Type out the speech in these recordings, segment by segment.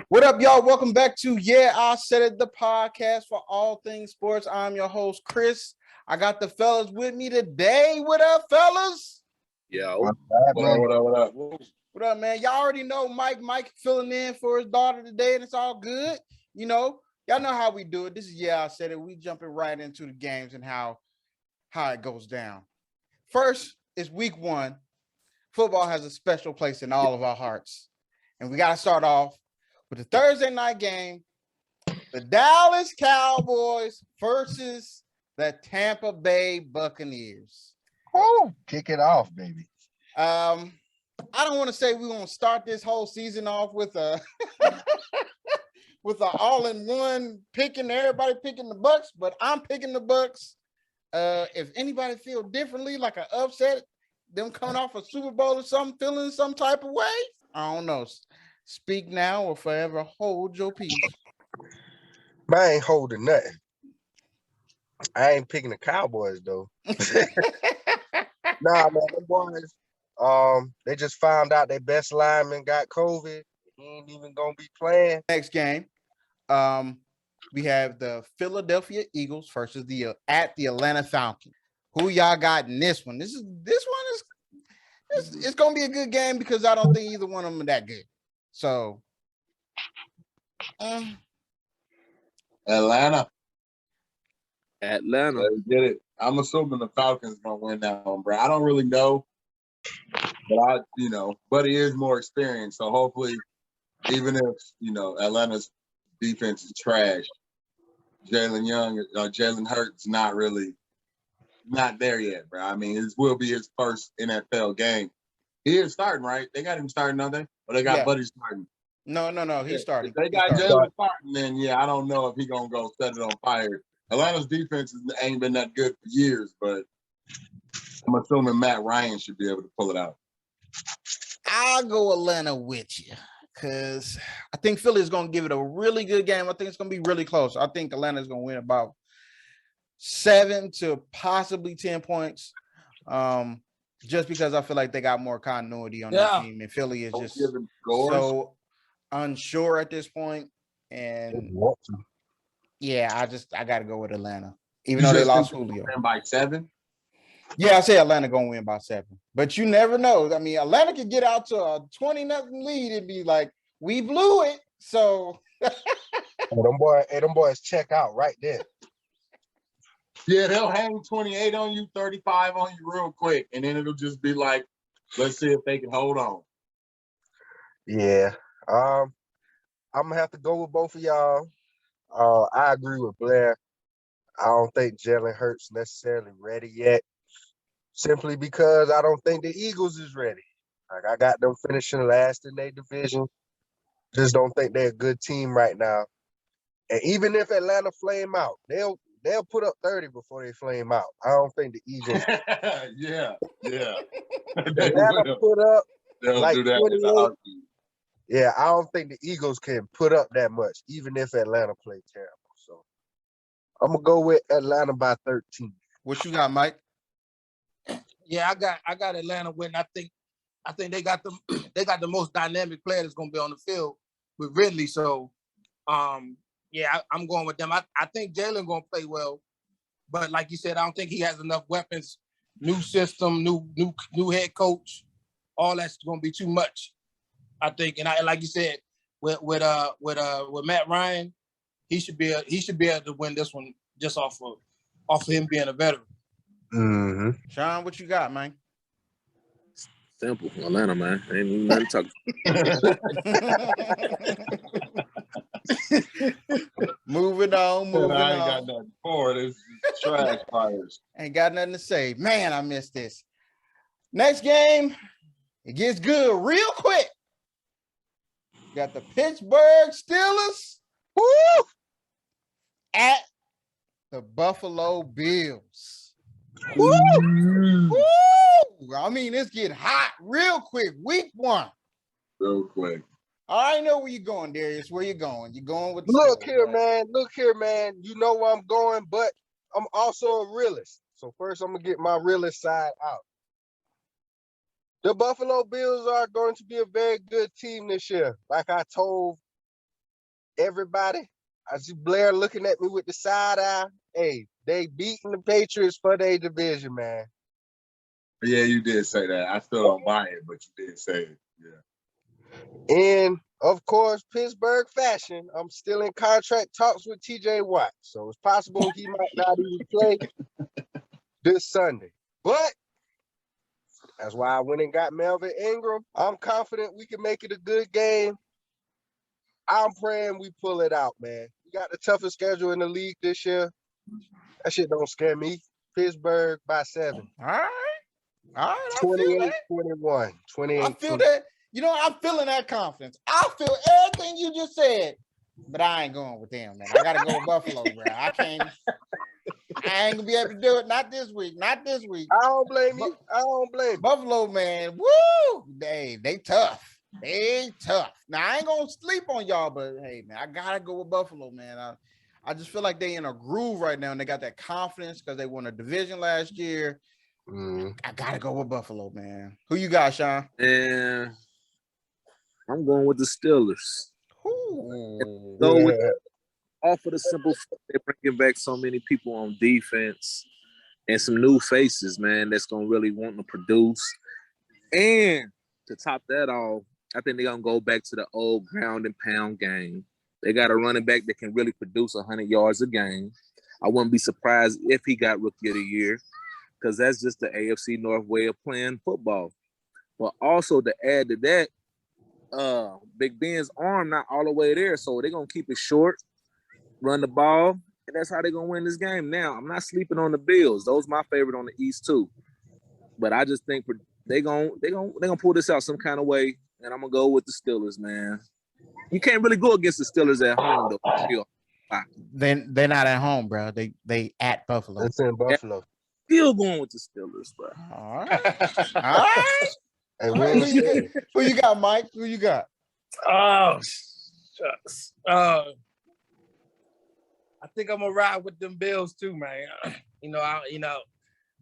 What up, y'all? Welcome back to Yeah, I Said It, the podcast for all things sports. I'm your host, Chris. I got the fellas with me today. What up, fellas? Yo. What up? What up, man? Y'all already know Mike filling in for his daughter today, and it's all good. You know, y'all know how we do it. This is Yeah, I Said It. We jumping right into the games and how it goes down. First is week 1. Football has a special place in all of our hearts. And we got to start off with the Thursday night game, the Dallas Cowboys versus the Tampa Bay Buccaneers. Oh, kick it off, baby. I don't want to say we want to start this whole season off with a with an all-in-one picking, everybody picking the Bucs, but I'm picking the Bucs. If anybody feel differently, like an upset, them coming off a Super Bowl or something, feeling some type of way, I don't know. Speak now or forever hold your peace. I ain't holding nothing. I ain't picking the Cowboys though. Nah, man, them boys. They just found out their best lineman got COVID. He ain't even gonna be playing. Next game, we have the Philadelphia Eagles versus the Atlanta Falcons. Who y'all got in this one? This one is it's gonna be a good game because I don't think either one of them are that good. So, Atlanta. Let's get it. I'm assuming the Falcons gonna win that one, bro. I don't really know, but Buddy is more experienced, so hopefully, even if Atlanta's defense is trash, Jalen Hurts not there yet, bro. I mean, this will be his first NFL game. He is starting, right? They got him starting, don't they? Or they got Buddy starting? No. He's starting. If they got Jalen starting, then I don't know if he's gonna go set it on fire. Atlanta's defense ain't been that good for years, but I'm assuming Matt Ryan should be able to pull it out. I'll go Atlanta with you because I think Philly is going to give it a really good game. I think it's going to be really close. I think Atlanta is going to win about 7 to possibly 10 points, just because I feel like they got more continuity on that team, and Philly is just so unsure at this point. And I got to go with Atlanta, even though they lost Julio. By 7? Yeah, I say Atlanta going to win by 7. But you never know. I mean, Atlanta could get out to a 20-0 lead and be like, we blew it. So them boys check out right there. Yeah, they'll hang 28 on you, 35 on you real quick, and then it'll just be like, let's see if they can hold on. Yeah. I'm gonna have to go with both of y'all. I agree with Blair. I don't think Jalen Hurts necessarily ready yet, simply because I don't think the Eagles is ready. Like, I got them finishing last in their division. Just don't think they're a good team right now. And even if Atlanta flame out, they'll put up 30 before they flame out. I don't think the Eagles. Yeah. Atlanta put up they'll like do that 28. Yeah, I don't think the Eagles can put up that much, even if Atlanta play terrible. So I'm gonna go with Atlanta by 13. What you got, Mike? Yeah, I got Atlanta winning. I think they got the most dynamic player that's gonna be on the field with Ridley. So I'm going with them. I think Jalen gonna play well, but like you said, I don't think he has enough weapons. New system, new head coach, all that's gonna be too much. I think, and like you said, with Matt Ryan, he should be able to win this one just off of him being a veteran. Mm-hmm. Sean, what you got, man? Simple. Atlanta, man. Ain't even nothing to talk. Moving on. I ain't got nothing for it. It's trash fires. Ain't got nothing to say. Man, I missed this. Next game, it gets good real quick. Got the Pittsburgh Steelers at the Buffalo Bills. Woo! I mean, it's getting hot real quick. Week 1. Real quick. I know where you're going, Darius. Where you going? You going with the Look Steelers, here, right? man. You know where I'm going, but I'm also a realist. So first, I'm gonna get my realist side out. The Buffalo Bills are going to be a very good team this year. Like I told everybody, I see Blair looking at me with the side eye. Hey, they beating the Patriots for their division, man. Yeah, you did say that. I still don't buy it, but you did say it. Yeah. And of course, Pittsburgh fashion, I'm still in contract talks with TJ Watt. So it's possible he might not even play this Sunday. But that's why I went and got Melvin Ingram. I'm confident we can make it a good game. I'm praying we pull it out, man. We got the toughest schedule in the league this year. That shit don't scare me. Pittsburgh by 7. All right. I feel that. 28-21. 28. I feel that. You know, I'm feeling that confidence. I feel everything you just said, but I ain't going with them, man. I got to go with Buffalo, bro. I ain't going to be able to do it. Not this week. I don't blame you. Buffalo, man. Woo! They tough. They tough. Now, I ain't going to sleep on y'all, but hey, man, I got to go with Buffalo, man. I just feel like they in a groove right now, and they got that confidence because they won a division last year. I got to go with Buffalo, man. Who you got, Sean? And I'm going with the Steelers. Off of the simple fact they're bringing back so many people on defense and some new faces, man, that's going to really want to produce. And to top that off, I think they're going to go back to the old ground and pound game. They got a running back that can really produce 100 yards a game. I wouldn't be surprised if he got Rookie of the Year because that's just the AFC North way of playing football. But also to add to that, Big Ben's arm not all the way there, so they're going to keep it short, run the ball, and that's how they're going to win this game. Now, I'm not sleeping on the Bills. Those my favorite on the East too. But I just think they're gonna pull this out some kind of way, and I'm going to go with the Steelers, man. You can't really go against the Steelers at home, though. They're not at home, bro. They at Buffalo. It's in Buffalo. Still going with the Steelers, bro. All right. Hey, who you got, Mike? Who you got? Oh, shucks. I think I'm gonna ride with them Bills too, man.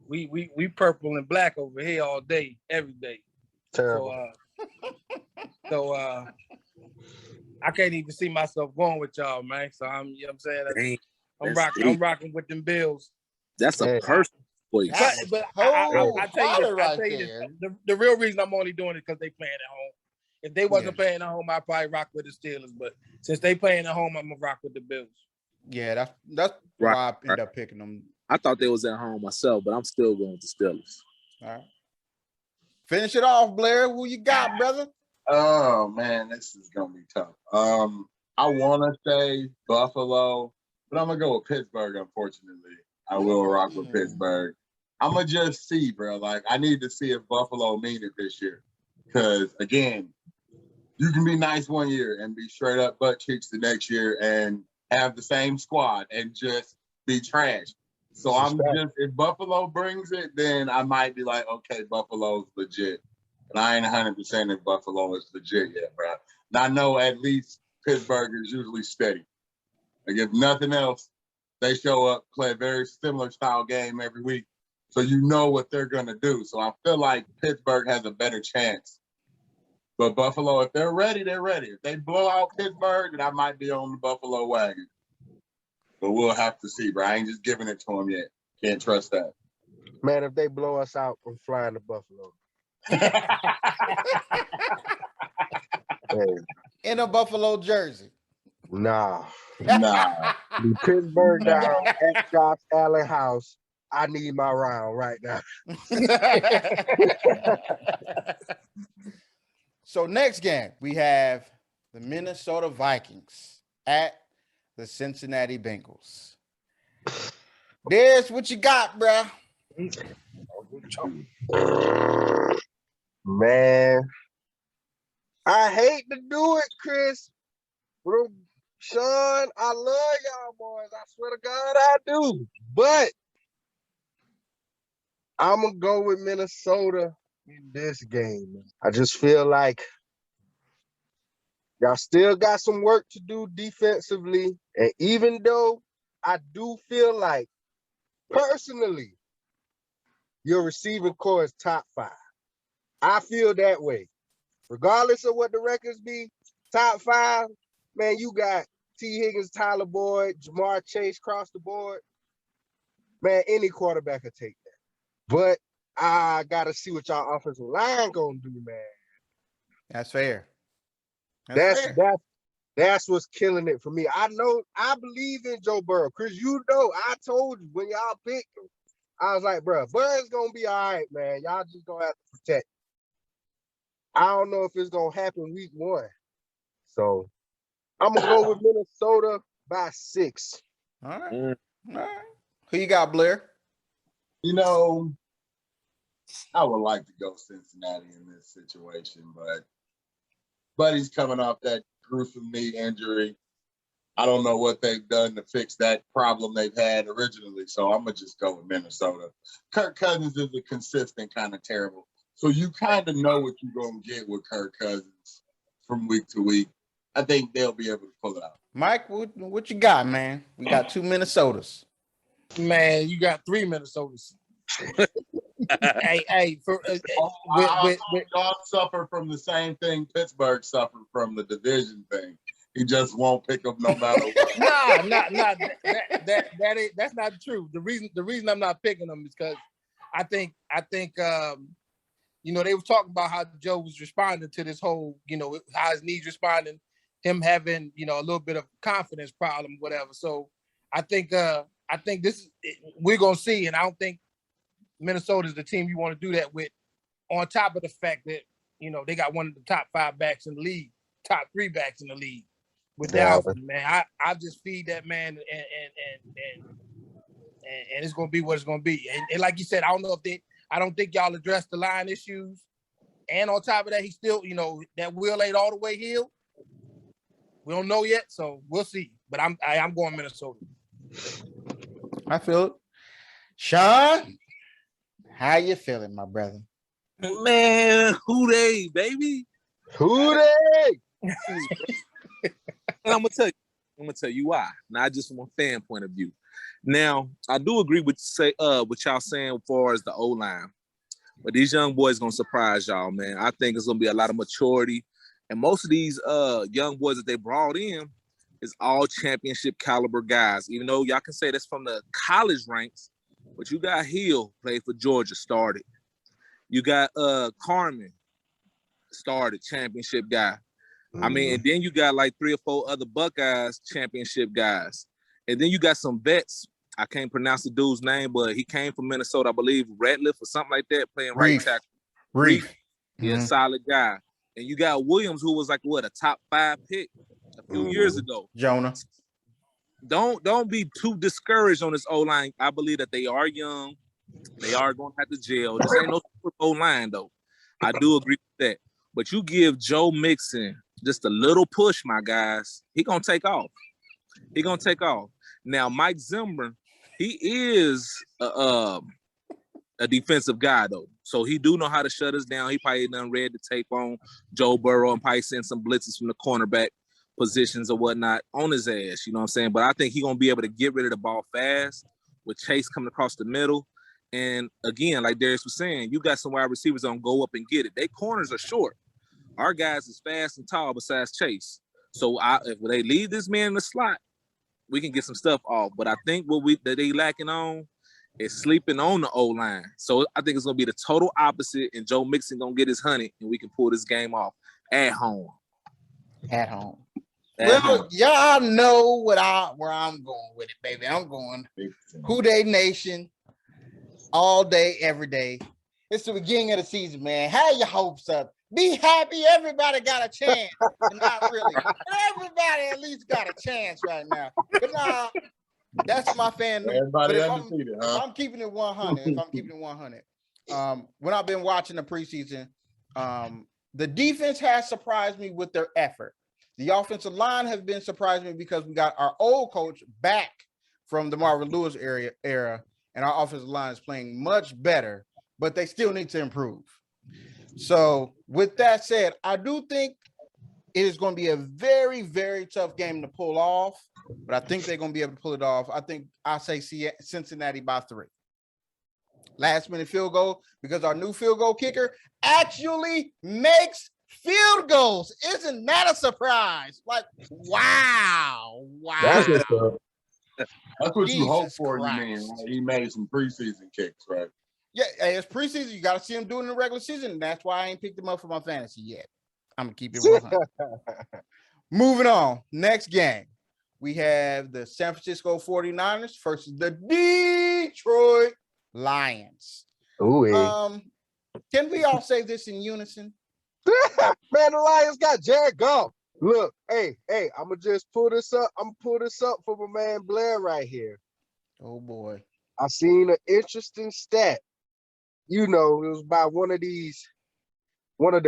We purple and black over here all day, every day. Terrible. So I can't even see myself going with y'all, man. So I'm rocking with them Bills. That's a personal choice. But I tell you the real reason I'm only doing it because they playing at home. If they wasn't playing at home, I'd probably rock with the Steelers. But since they playing at home, I'm gonna rock with the Bills. Yeah, that's why I ended up picking them. I thought they was at home myself, but I'm still going with the Steelers. All right. Finish it off, Blair. Who you got, brother? Oh man, this is gonna be tough. I want to say Buffalo, but I'm gonna go with Pittsburgh. Unfortunately, I will rock with Pittsburgh. I'm gonna just see, bro. Like I need to see if Buffalo mean it this year, because again, you can be nice one year and be straight up butt cheeks the next year and have the same squad and just be trash. So I'm just, if Buffalo brings it, then I might be like, okay, Buffalo's legit. But I ain't 100% if Buffalo is legit yet, bro. And I know at least Pittsburgh is usually steady. Like if nothing else, they show up, play a very similar style game every week. So you know what they're going to do. So I feel like Pittsburgh has a better chance. But Buffalo, if they're ready, they're ready. If they blow out Pittsburgh, then I might be on the Buffalo wagon. But we'll have to see, bro. I ain't just giving it to them yet. Can't trust that. Man, if they blow us out, I'm flying to Buffalo. Hey. In a Buffalo jersey. Nah. Nah. Pittsburgh down at Josh Allen house. I need my round right now. So next game, we have the Minnesota Vikings at the Cincinnati Bengals. There's what you got, bro. Man, I hate to do it, Chris. Bro, Sean, I love y'all boys. I swear to God, I do. But I'm going to go with Minnesota in this game. I just feel like y'all still got some work to do defensively. And even though I do feel like, personally, your receiving core is top 5. I feel that way. Regardless of what the records be, top 5, man, you got T. Higgins, Tyler Boyd, Jamar Chase across the board. Man, any quarterback could take that. But I got to see what y'all offensive line going to do, man. That's fair. That's fair. That's what's killing it for me. I believe in Joe Burrow. Chris, I told you when y'all picked him, I was like, bro, Burrow's going to be all right, man. Y'all just going to have to protect. I don't know if it's going to happen week 1. So I'm going to go with Minnesota by 6. All right. All right. Who you got, Blair? You know, I would like to go Cincinnati in this situation, but Buddy's coming off that gruesome knee injury. I don't know what they've done to fix that problem they've had originally, so I'm going to just go with Minnesota. Kirk Cousins is a consistent kind of terrible. So you kind of know what you're going to get with Kirk Cousins from week to week. I think they'll be able to pull it out. Mike, what you got, man? We got 2 Minnesotas. Man, you got 3 Minnesotas. Y'all suffer from the same thing Pittsburgh suffered from, the division thing. He just won't pick up no matter what. Nah. That's not true. The reason I'm not picking them is because I think they were talking about how Joe was responding to this whole, how his knees responding, him having, a little bit of confidence problem, whatever. So I think we're gonna see, and I don't think Minnesota is the team you want to do that with. On top of the fact that they got one of the top 5 backs in the league, top 3 backs in the league. With Dalvin, man, I just feed that man, and it's gonna be what it's gonna be. And like you said, I don't think y'all addressed the line issues. And on top of that, he still, that wheel ain't all the way healed. We don't know yet, so we'll see. But I'm going Minnesota. I feel it. Sean, how you feeling, my brother? Man, who they, baby? Who they? I'm gonna tell you why. Not just from a fan point of view. Now, I do agree with y'all saying as far as the O-line. But these young boys gonna surprise y'all, man. I think it's gonna be a lot of maturity. And most of these young boys that they brought in is all championship caliber guys. Even though y'all can say that's from the college ranks, but you got Hill, played for Georgia, started. You got Carmen, started, championship guy. I mean, and then you got like 3 or 4 other Buckeyes championship guys. And then you got some vets. I can't pronounce the dude's name, but he came from Minnesota, I believe, Ratliff or something like that, playing right tackle. Reef. Yeah, solid guy. And you got Williams, who was like, a top 5 pick a few years ago. Jonah. Don't be too discouraged on this O-line. I believe that they are young. They are going to have to jail. This ain't no Super Bowl line, though. I do agree with that. But you give Joe Mixon just a little push, my guys, he going to take off. Now, Mike Zimmer, he is a defensive guy, though. So he do know how to shut us down. He probably done read the tape on Joe Burrow and probably send some blitzes from the cornerback positions or whatnot on his ass, you know what I'm saying? But I think he's going to be able to get rid of the ball fast with Chase coming across the middle. And again, like Darius was saying, you got some wide receivers that don't go up and get it. Their corners are short. Our guys is fast and tall besides Chase. So if they leave this man in the slot, we can get some stuff off. But I think that they lacking on is sleeping on the O-line. So I think it's going to be the total opposite, and Joe Mixon going to get his honey, and we can pull this game off at home. Well, y'all know where I'm going with it, baby. I'm going Who Dey Nation all day, every day. It's the beginning of the season, man. Have your hopes up. Be happy. Everybody got a chance. And not really. Everybody at least got a chance right now. But nah, that's my fan. Everybody undefeated, huh? If I'm keeping it 100, when I've been watching the preseason, the defense has surprised me with their effort. The offensive line has been surprising me because we got our old coach back from the Marvin Lewis era, and our offensive line is playing much better, but they still need to improve. So with that said, I do think it is going to be a very, very tough game to pull off, but I think they're going to be able to pull it off. I say Cincinnati by 3. last minute field goal because our new field goal kicker actually makes field goals. Isn't that a surprise? Like, wow. That's what's up. That's what you hope Jesus for, Christ. you mean. Right? He made some preseason kicks, right? Yeah, hey, it's preseason. You got to see him doing the regular season. And that's why I ain't picked him up for my fantasy yet. I'm going to keep it 100. Moving on. Next game. We have the San Francisco 49ers versus the Detroit Lions. Ooh, Can we all say this in unison? man, the Lions got Jared Goff. Look, hey, I'm gonna just pull this up. I'm gonna pull this up for my man Blair right here. Oh boy. I seen an interesting stat. You know, it was by one of the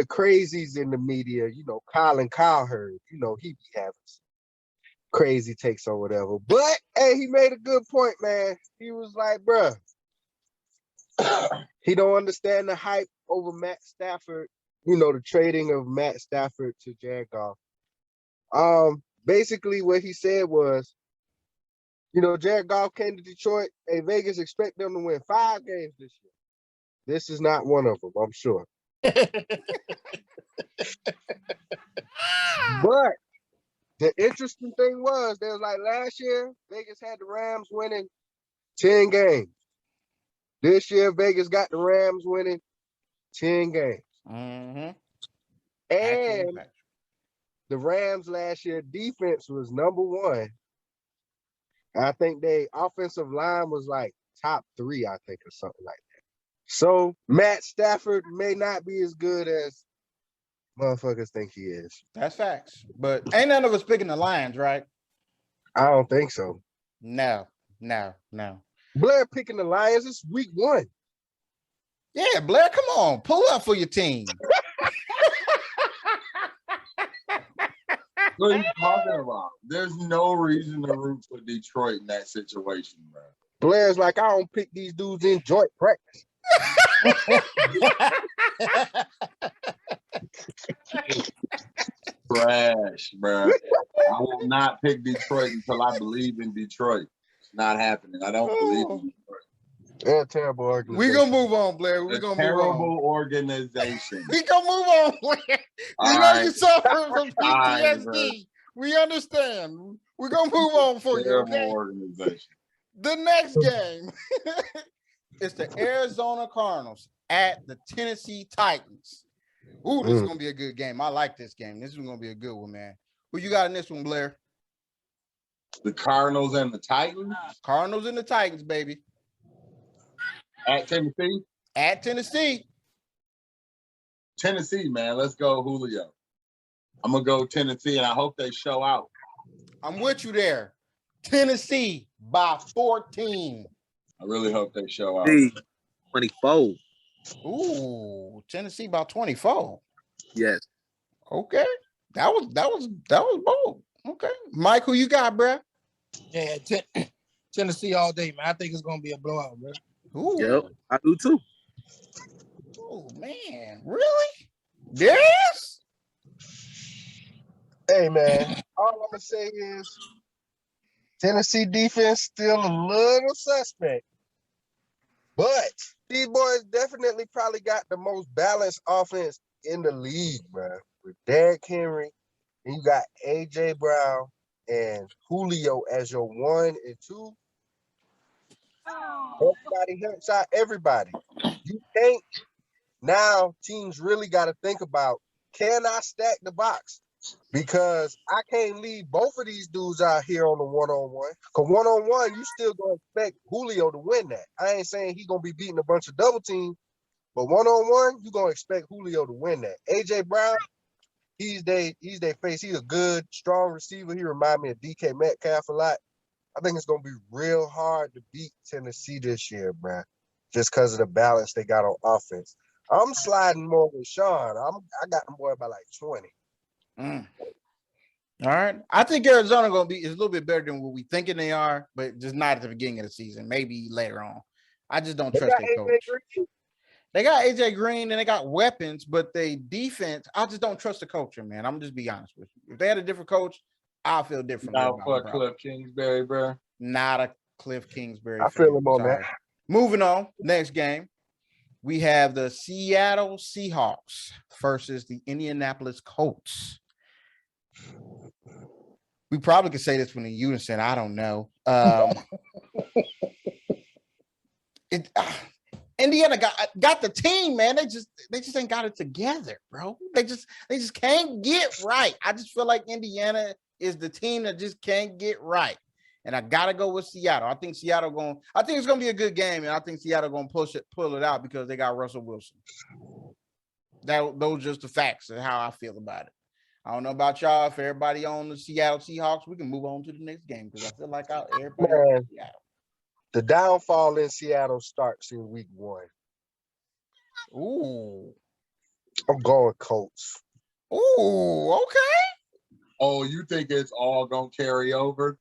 crazies in the media, you know, Colin Cowherd. You know, he be having some crazy takes or whatever. But hey, he made a good point, man. He was like, bruh, he don't understand the hype over Matt Stafford, you know, the trading of Matt Stafford to Jared Goff. Basically what he said was, you know, Jared Goff came to Detroit. Hey, Vegas expect them to win 5 games this year. This is not one of them, I'm sure. But the interesting thing was, they was like last year, Vegas had the Rams winning 10 games. This year, Vegas got the Rams winning 10 games. Mm-hmm. And the Rams last year defense was number 1. I think they offensive line was like top 3, I think, or something like that. So Matt Stafford may not be as good as motherfuckers think he is. That's facts. But ain't none of us picking the Lions, right? I don't think so. No. Blair picking the Lions. It's week 1. Yeah, Blair, come on. Pull up for your team. What are you talking about? There's no reason to root for Detroit in that situation, bro. Blair's like, I don't pick these dudes in joint practice. Trash, bro. I will not pick Detroit until I believe in Detroit. It's not happening. I don't believe in Detroit. They're a terrible organization. We're going to move on, Blair. We're A going to move on. terrible organization. We're going to move on, Blair. We know you suffer from PTSD. We understand. We're going to move on for you, okay? Terrible organization. The next game is the Arizona Cardinals at the Tennessee Titans. Ooh, this is going to be a good game. I like this game. This is going to be a good one, man. Who you got in this one, Blair? The Cardinals and the Titans? Cardinals and the Titans, baby. At Tennessee? At Tennessee. Tennessee, man. Let's go, Julio. I'm going to go Tennessee, and I hope they show out. I'm with you there. Tennessee by 14. I really hope they show out. 24. Ooh, Tennessee by 24. Yes. Okay. That was bold. Okay. Mike, who you got, bro? Yeah, Tennessee all day, man. I think it's gonna be a blowout, bro. Ooh. Yep, I do too. Oh man, really? Yes. Hey man, all I'm gonna say is Tennessee defense still a little suspect, but these boys definitely probably got the most balanced offense in the league, bro. With Derrick Henry, and you got AJ Brown and Julio as your 1 and 2. Everybody helps out everybody. You can't. Now teams really got to think about, can I stack the box? Because I can't leave both of these dudes out here on the one-on-one. Because one-on-one, you still going to expect Julio to win that. I ain't saying he's going to be beating a bunch of double teams, but one-on-one, you're going to expect Julio to win that. AJ Brown, he's their face. He's a good, strong receiver. He remind me of DK Metcalf a lot. I think it's going to be real hard to beat Tennessee this year, bro, just because of the balance they got on offense. I'm sliding more with Sean. I got them boy by like 20. All right. I think Arizona is a little bit better than what we thinking they are, but just not at the beginning of the season. Maybe later on. I just don't trust their coach. They got AJ Green and they got weapons, but they defense, I just don't trust the culture, man. I'm just be honest with you. If they had a different coach, I feel different. Not for Cliff Kingsbury, bro. Not a Cliff Kingsbury. I feel him on that. Moving on, next game. We have the Seattle Seahawks versus the Indianapolis Colts. We probably could say this one in unison. I don't know. Indiana got the team, man. They just ain't got it together, bro. They just can't get right. I just feel like Indiana is the team that just can't get right. And I gotta go with Seattle. I think it's gonna be a good game, and I think Seattle gonna pull it out because they got Russell Wilson. Those just the facts of how I feel about it. I don't know about y'all. If everybody on the Seattle Seahawks, we can move on to the next game because I feel like everybody on Seattle. The downfall in Seattle starts in week 1. Ooh. I'm going Colts. Ooh, okay. Oh, you think it's all gonna carry over?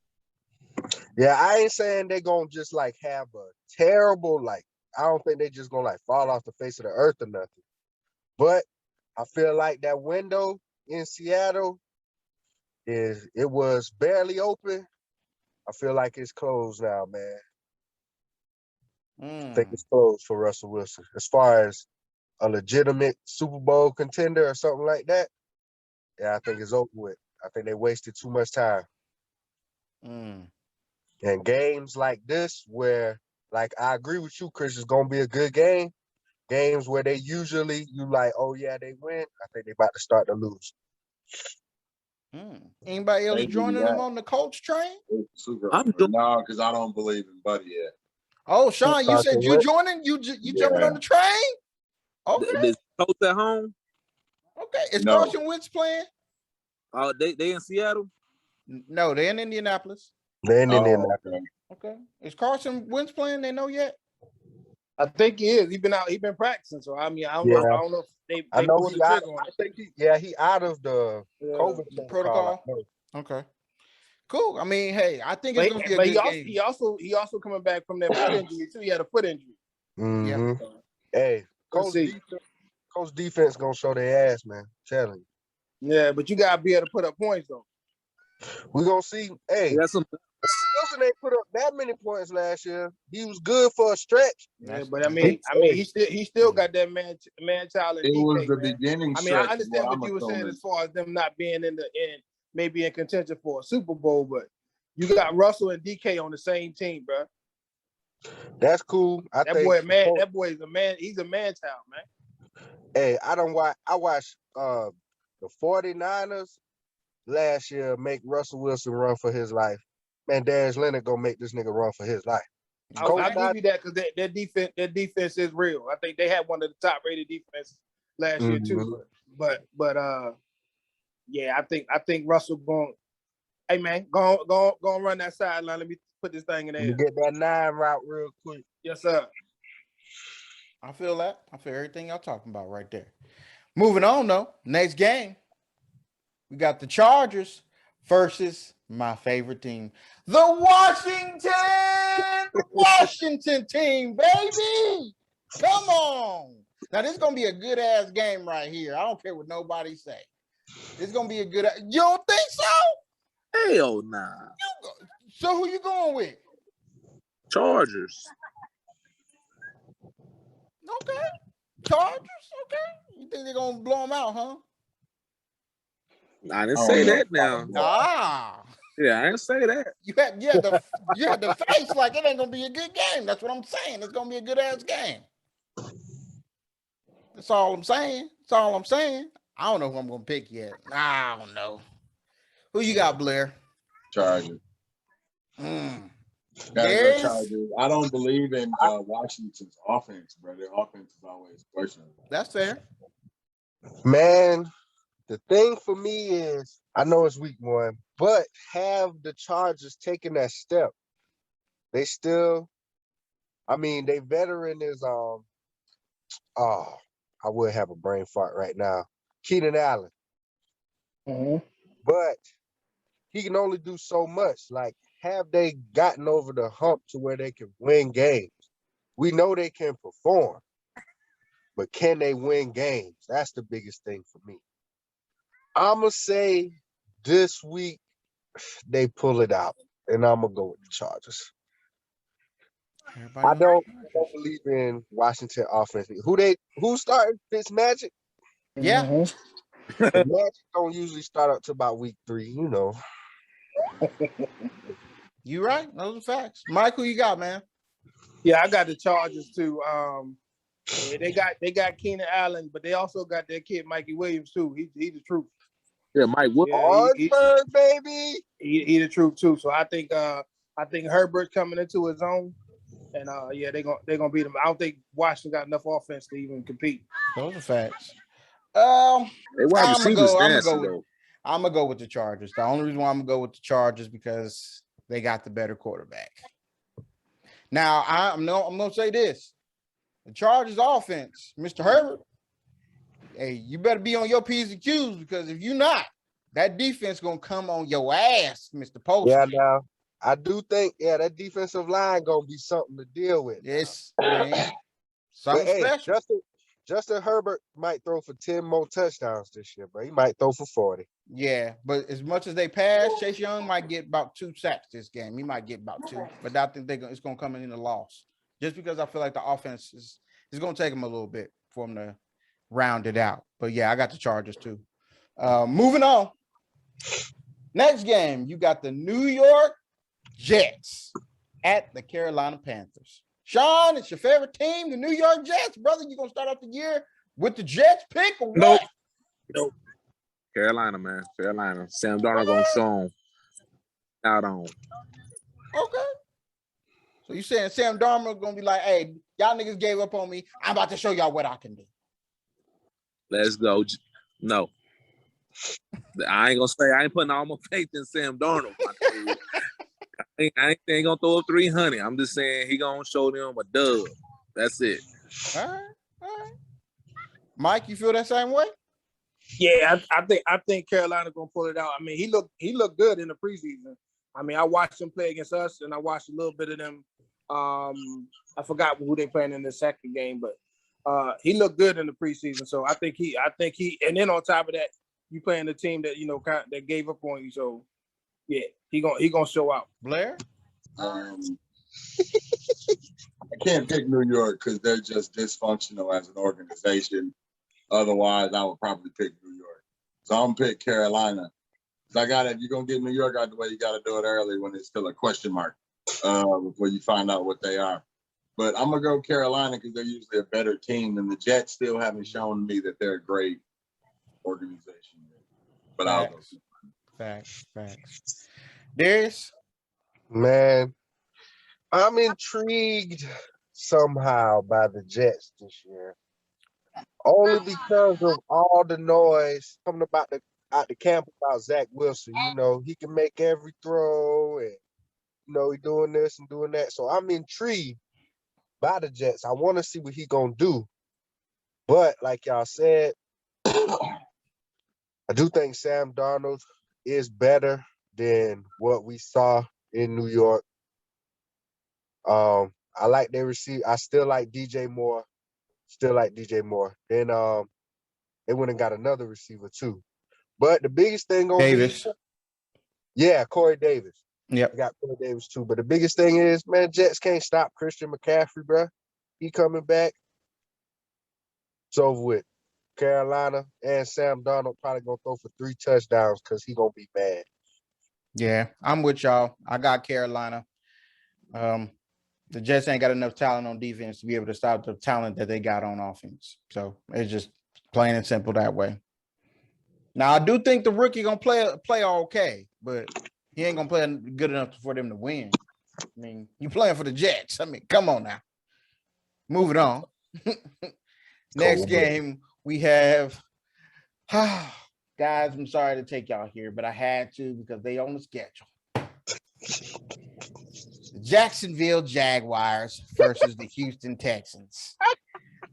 Yeah, I ain't saying they're gonna just like have a terrible, like, I don't think they just gonna like fall off the face of the earth or nothing. But I feel like that window in Seattle was barely open. I feel like it's closed now, man. I think it's closed for Russell Wilson. As far as a legitimate Super Bowl contender or something like that, yeah, I think it's over with. I think they wasted too much time. And games like this where, like, I agree with you, Chris, it's going to be a good game. Games where they usually, you like, oh, yeah, they win. I think they about to start to lose. Anybody else joining them on the Colts train? No, because I don't believe in Buddy yet. Oh, Sean, you said you joining? You jumping on the train? Okay. Is Colts at home? Okay. Is Carson Wentz playing? Oh, they in Seattle? No, they're in Indianapolis. They're in Indianapolis. Okay. Is Carson Wentz playing? They know yet? I think he is. He's been practicing. So I mean, I don't know if they pulled the trigger on it. I think he out of the COVID protocol. Okay. Cool. I mean, hey, I think it's gonna be a good game. He also coming back from that foot injury too. He had a foot injury. Mm-hmm. Yeah. Hey, Coach defense gonna show their ass, man. Telling you. Yeah, but you gotta be able to put up points though. We're gonna see. Hey, Wilson ain't put up that many points last year. He was good for a stretch. Yeah, but I mean, he still got that man child. It was the beginning. I mean, I understand what you were saying as far as them not being maybe in contention for a Super Bowl, but you got Russell and DK on the same team, bro. That's cool. That boy is a man. He's a man child, man. Hey, I watched the 49ers last year make Russell Wilson run for his life. Man, Darius Leonard gonna make this nigga run for his life. I'll give you that because their defense is real. I think they had one of the top rated defenses last year too. But yeah, I think Russell going. Hey man, go run that sideline. Let me put this thing in there. You get that 9 route real quick. Yes, sir. I feel that. I feel everything y'all talking about right there. Moving on though, next game. We got the Chargers versus my favorite team, the Washington team, baby. Come on. Now, this is going to be a good-ass game right here. I don't care what nobody say. It's going to be a good – you don't think so? Hell nah. So who you going with? Chargers. Okay. Chargers? Okay. You think they're going to blow them out, huh? I didn't say that now. Yeah, I didn't say that. You had the face like it ain't gonna be a good game. That's what I'm saying. It's gonna be a good ass game. That's all I'm saying. I don't know who I'm gonna pick yet. I don't know. Who you got, Blair? Chargers. Go Chargers. I don't believe in Washington's offense, bro. Their offense is always questionable. That's fair. Man, the thing for me is, I know it's week 1, but have the Chargers taken that step? They still, I mean, they veteran is I would have a brain fart right now. Keenan Allen. But he can only do so much. Like, have they gotten over the hump to where they can win games? We know they can perform, but can they win games? That's the biggest thing for me. I'm going to say this week they pull it out, and I'm going to go with the Chargers. Everybody I on don't believe in Washington offense. Who started Fitzmagic? Yeah, The Magic don't usually start up to about week 3, you know. you right. Those are facts. Mike, who you got, man? Yeah, I got the Chargers too. Yeah, they got Keenan Allen, but they also got their kid Mikey Williams too. He the truth. Yeah, Mike. What? Yeah, Orangeburg, baby. he the truth too. So I think Herbert coming into his own, and yeah, they gonna beat him. I don't think Washington got enough offense to even compete. Those are facts. They wide I'm receivers nasty though. gonna go with the Chargers. The only reason why I'm gonna go with the Chargers because they got the better quarterback. Now I'm gonna say this: the Chargers offense, Mr. Herbert. Hey, you better be on your P's and Q's because if you're not, that defense gonna come on your ass, Mr. Post. Yeah, now I do think that defensive line gonna be something to deal with. Yes, man. Something special. Justin Herbert might throw for 10 more touchdowns this year, but he might throw for 40. Yeah, but as much as they pass, Chase Young might get about 2 sacks this game. He might get about 2, but I think it's going to come in the loss. Just because I feel like the offense is going to take them a little bit for them to round it out. But yeah, I got the Chargers too. Moving on. Next game, you got the New York Jets at the Carolina Panthers. Sean, it's your favorite team, the New York Jets, brother. You gonna start off the year with the Jets pick or what? Nope. Carolina, man. Carolina. Sam Darnold gonna show him out on. Okay. So you saying Sam Darnold gonna be like, hey, y'all niggas gave up on me. I'm about to show y'all what I can do. Let's go. No. I ain't gonna say I ain't putting all my faith in Sam Darnold. I ain't gonna throw up 300. I'm just saying he gonna show them a dub. That's it. All right. Mike, you feel that same way? Yeah, I think Carolina gonna pull it out. I mean, he looked good in the preseason. I mean, I watched him play against us, and I watched a little bit of them. I forgot who they playing in the second game, but he looked good in the preseason. So I think he, and then on top of that, you playing the team that that gave up on you. So yeah, he gonna show out. Blair? I can't pick New York because they're just dysfunctional as an organization. Otherwise, I would probably pick New York. So I'm gonna pick Carolina. So if you're gonna get New York out the way, you got to do it early when it's still a question mark before you find out what they are. But I'm gonna go Carolina because they're usually a better team, and the Jets still haven't shown me that they're a great organization. But I'll go. Facts. Darius? Man, I'm intrigued somehow by the Jets this year. Only because of all the noise coming out the camp about Zach Wilson. You know, he can make every throw and, he doing this and doing that. So I'm intrigued by the Jets. I want to see what he going to do. But like y'all said, I do think Sam Darnold is better than what we saw in New York. I like their receiver. I still like DJ Moore. Then they went and got another receiver too. But the biggest thing on Davis. Corey Davis. Yep. I got Corey Davis too. But the biggest thing is, man, Jets can't stop Christian McCaffrey, bro. He coming back. It's over with. Carolina and Sam Darnold probably gonna throw for 3 touchdowns because he gonna be bad. Yeah, I'm with y'all. I got Carolina. The Jets ain't got enough talent on defense to be able to stop the talent that they got on offense. So it's just plain and simple that way. Now I do think the rookie gonna play okay, but he ain't gonna play good enough for them to win. I mean, you playing for the Jets. I mean, come on now. Moving on. Next game we have. Guys, I'm sorry to take y'all here, but I had to because they on the schedule. The Jacksonville Jaguars versus the Houston Texans.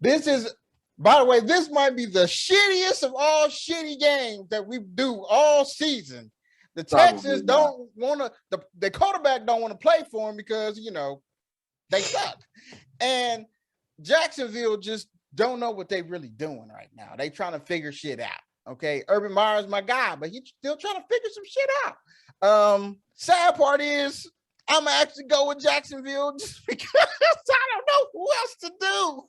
This is, by the way, this might be the shittiest of all shitty games that we do all season. The Texans don't want to, the quarterback don't want to play for him because, they suck. And Jacksonville just don't know what they really doing right now. They trying to figure shit out. Okay, Urban Meyer's my guy, but he's still trying to figure some shit out. Sad part is I'm gonna actually go with Jacksonville just because I don't know who else to do.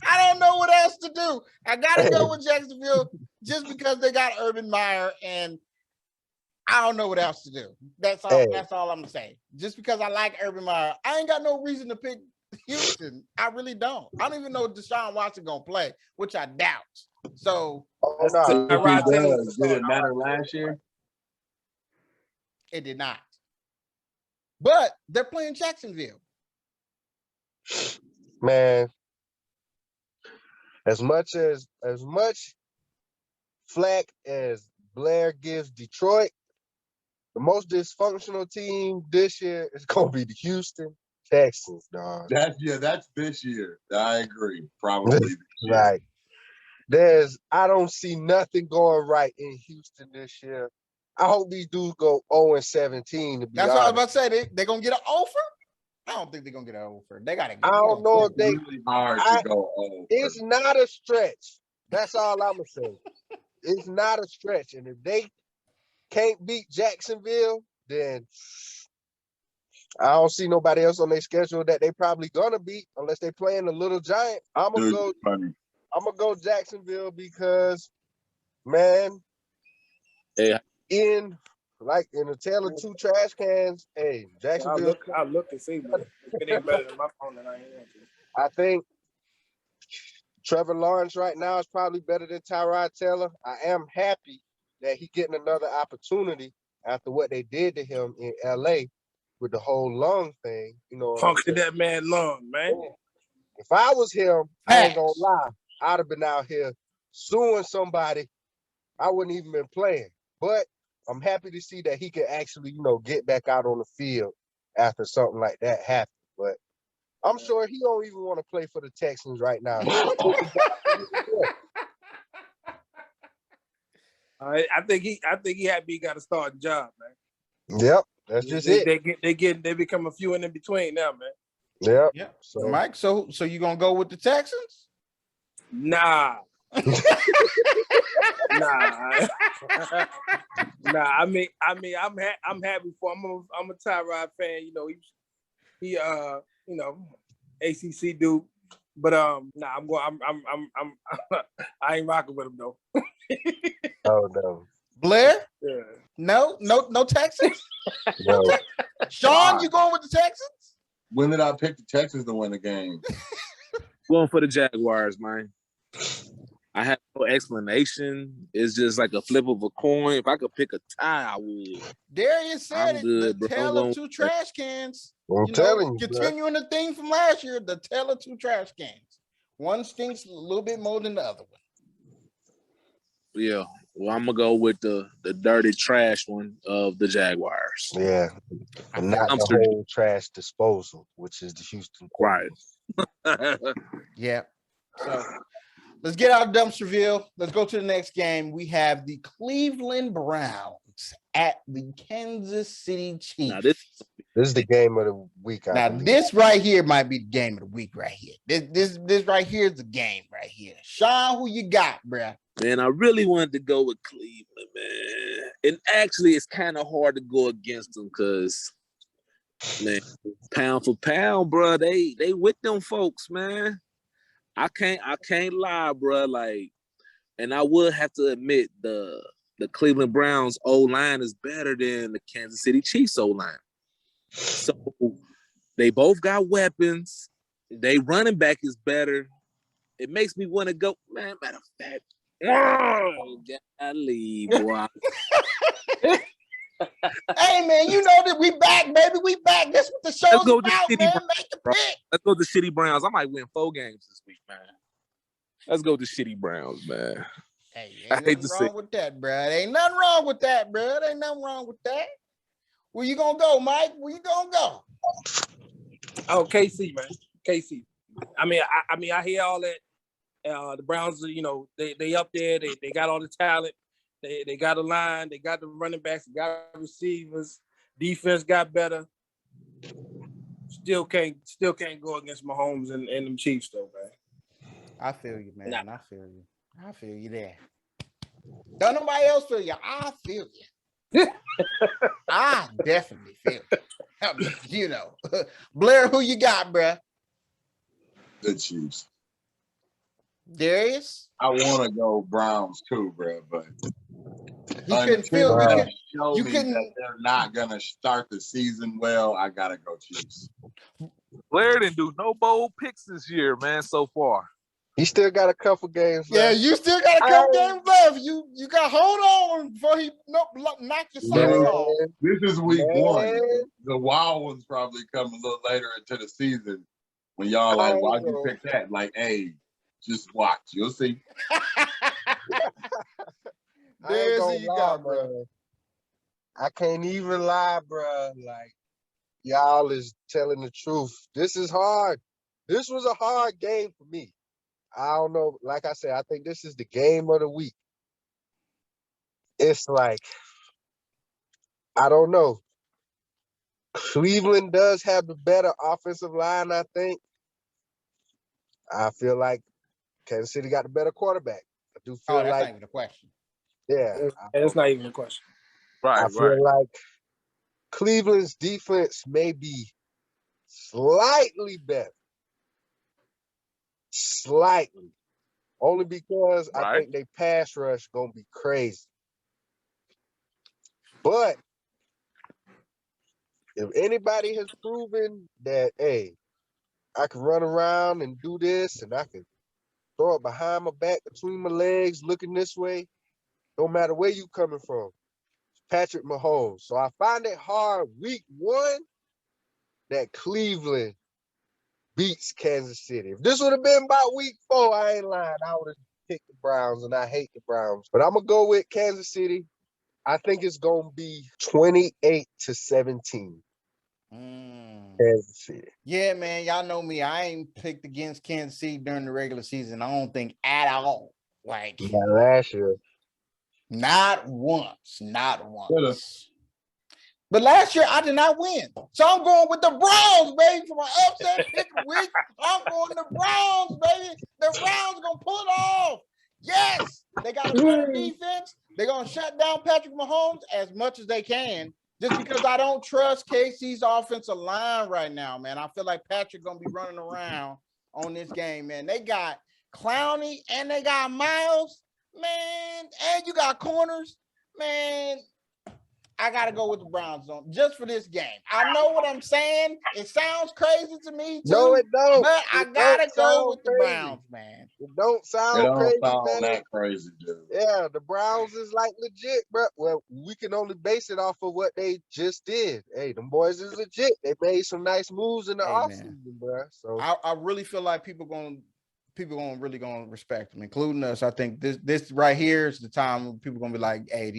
I don't know what else to do. I gotta go with Jacksonville just because they got Urban Meyer, and I don't know what else to do. That's all. That's all I'm gonna say. Just because I like Urban Meyer, I ain't got no reason to pick Houston. I really don't. I don't even know if Deshaun Watson gonna play, which I doubt. So If he does, did it matter last year? It did not. But they're playing Jacksonville. Man, as much flack as Blair gives Detroit, the most dysfunctional team this year is gonna be the Houston Texans, dog. That's this year. I agree. Probably this year. Right. I don't see nothing going right in Houston this year. I hope these dudes go 0-17 to be That's honest. what I was about to say. They're gonna get an offer. I don't think they're gonna get an offer. They gotta. I don't know if they. Really hard to go over. It's not a stretch. That's all I'm gonna say. It's not a stretch, and if they can't beat Jacksonville, then I don't see nobody else on their schedule that they probably gonna beat unless they playing the Little Giant. I'm gonna go Jacksonville because, man, in a tale of two trash cans, hey, Jacksonville. I'll look and see, but it ain't better than my phone that I ain't answering. I think Trevor Lawrence right now is probably better than Tyrod Taylor. I am happy that he getting another opportunity after what they did to him in LA with the whole lung thing. You know, punking that man lung, man. If I was him, I ain't gonna lie, I'd have been out here suing somebody. I wouldn't even been playing. But I'm happy to see that he could actually, get back out on the field after something like that happened. But I'm sure he don't even want to play for the Texans right now. I think he happy he got a starting job, man. Yep, that's just it. They become a few in between now, man. Yep. Yeah. So Mike, so you gonna go with the Texans? Nah. Nah. Nah. I mean, I'm happy for him. I'm a Tyrod fan. He ACC dude. But nah, I ain't rocking with him though. Oh no. Blair? Yeah. No Texans? No. Sean, you going with the Texans? When did I pick the Texans to win the game? Going for the Jaguars, man. I have no explanation. It's just like a flip of a coin. If I could pick a tie, I would. Darius said I'm good, the bro. tale of two trash cans. I'm telling you, continuing the thing from last year, the tale of two trash cans. One stinks a little bit more than the other one. Yeah. Well, I'm gonna go with the dirty trash one of the Jaguars. Yeah. And not the whole trash disposal, which is the Houston. Right. Yeah. So let's get out of Dumpsterville. Let's go to the next game. We have the Cleveland Browns at the Kansas City Chiefs. Now, this is the game of the week. This right here might be the game of the week right here. This right here is the game right here. Sean, who you got, bruh? Man, I really wanted to go with Cleveland, man. And actually, it's kind of hard to go against them because, man, pound for pound, bro, they with them folks, man. I can't lie, bro. Like, and I would have to admit the Cleveland Browns O-line is better than the Kansas City Chiefs O-line. So they both got weapons. They running back is better. It makes me want to go, man. Matter of fact, golly, boy. Hey, man, you know that we back, baby. We back. That's what the show's about, man. Make the pick. Let's go to Shitty Browns. I might win 4 games this week, man. Let's go to Shitty Browns, man. Hey, ain't nothing wrong with that, bro. Ain't nothing wrong with that, bro. Ain't nothing wrong with that. Where you gonna go, Mike? Where you gonna go? Oh, KC, man. KC. I mean, I hear all that. The Browns, they up there. They got all the talent. They got a line. They got the running backs. They got receivers. Defense got better. Still can't go against Mahomes and them Chiefs, though, man. I feel you, man. Nah. I feel you there. Don't nobody else feel you. I feel you. I definitely feel it. You know, Blair, who you got, bruh? The Chiefs. Darius? I want to go Browns too, bro, but He couldn't feel. until You they couldn't. show You me couldn't. that they're not gonna start the season well, I gotta go Chiefs. Blair didn't do no bold picks this year, man, so far. He still got a couple games Yeah, left. you still got a couple games left. You got to hold on before he knock your socks off. This is week Man. 1. The wild ones probably come a little later into the season when y'all like, why'd you pick that? Like, hey, just watch. You'll see. There's who you got, bro. Man. I can't even lie, bro. Like, y'all is telling the truth. This is hard. This was a hard game for me. I don't know. Like I said, I think this is the game of the week. It's like, I don't know. Cleveland does have the better offensive line, I think. I feel like Kansas City got the better quarterback. I do feel that's like not even a question. Yeah. That's not even a question. Right, I feel like Cleveland's defense may be slightly better. Slightly. Only because I think they pass rush gonna be crazy. But if anybody has proven that, hey, I can run around and do this and I can throw it behind my back, between my legs, looking this way, no matter where you coming from, it's Patrick Mahomes. So I find it hard week 1 that Cleveland beats Kansas City. If this would have been about week 4, I ain't lying. I would have picked the Browns, and I hate the Browns. But I'm going to go with Kansas City. I think it's going to be 28-17. Kansas City. Yeah, man. Y'all know me. I ain't picked against Kansas City during the regular season. I don't think at all. Like, not last year. Not once. Not once. But last year, I did not win. So I'm going with the Browns, baby, for my upset pick of the week. I'm going the Browns, baby. The Browns going to pull it off. Yes, they got a better defense. They're going to shut down Patrick Mahomes as much as they can, just because I don't trust KC's offensive line right now, man. I feel like Patrick going to be running around on this game, man. They got Clowney and they got Miles, man, and you got corners, man. I got to go with the Browns on just for this game. I know what I'm saying. It sounds crazy to me, too. No, it don't. But I got to go with the Browns, man. It don't sound crazy, man. That crazy, dude. Yeah, the Browns is like legit, bro. Well, we can only base it off of what they just did. Hey, them boys is legit. They made some nice moves in the offseason, bro. So I really feel like people really gonna respect them, including us. I think this right here is the time when people gonna be like, hey,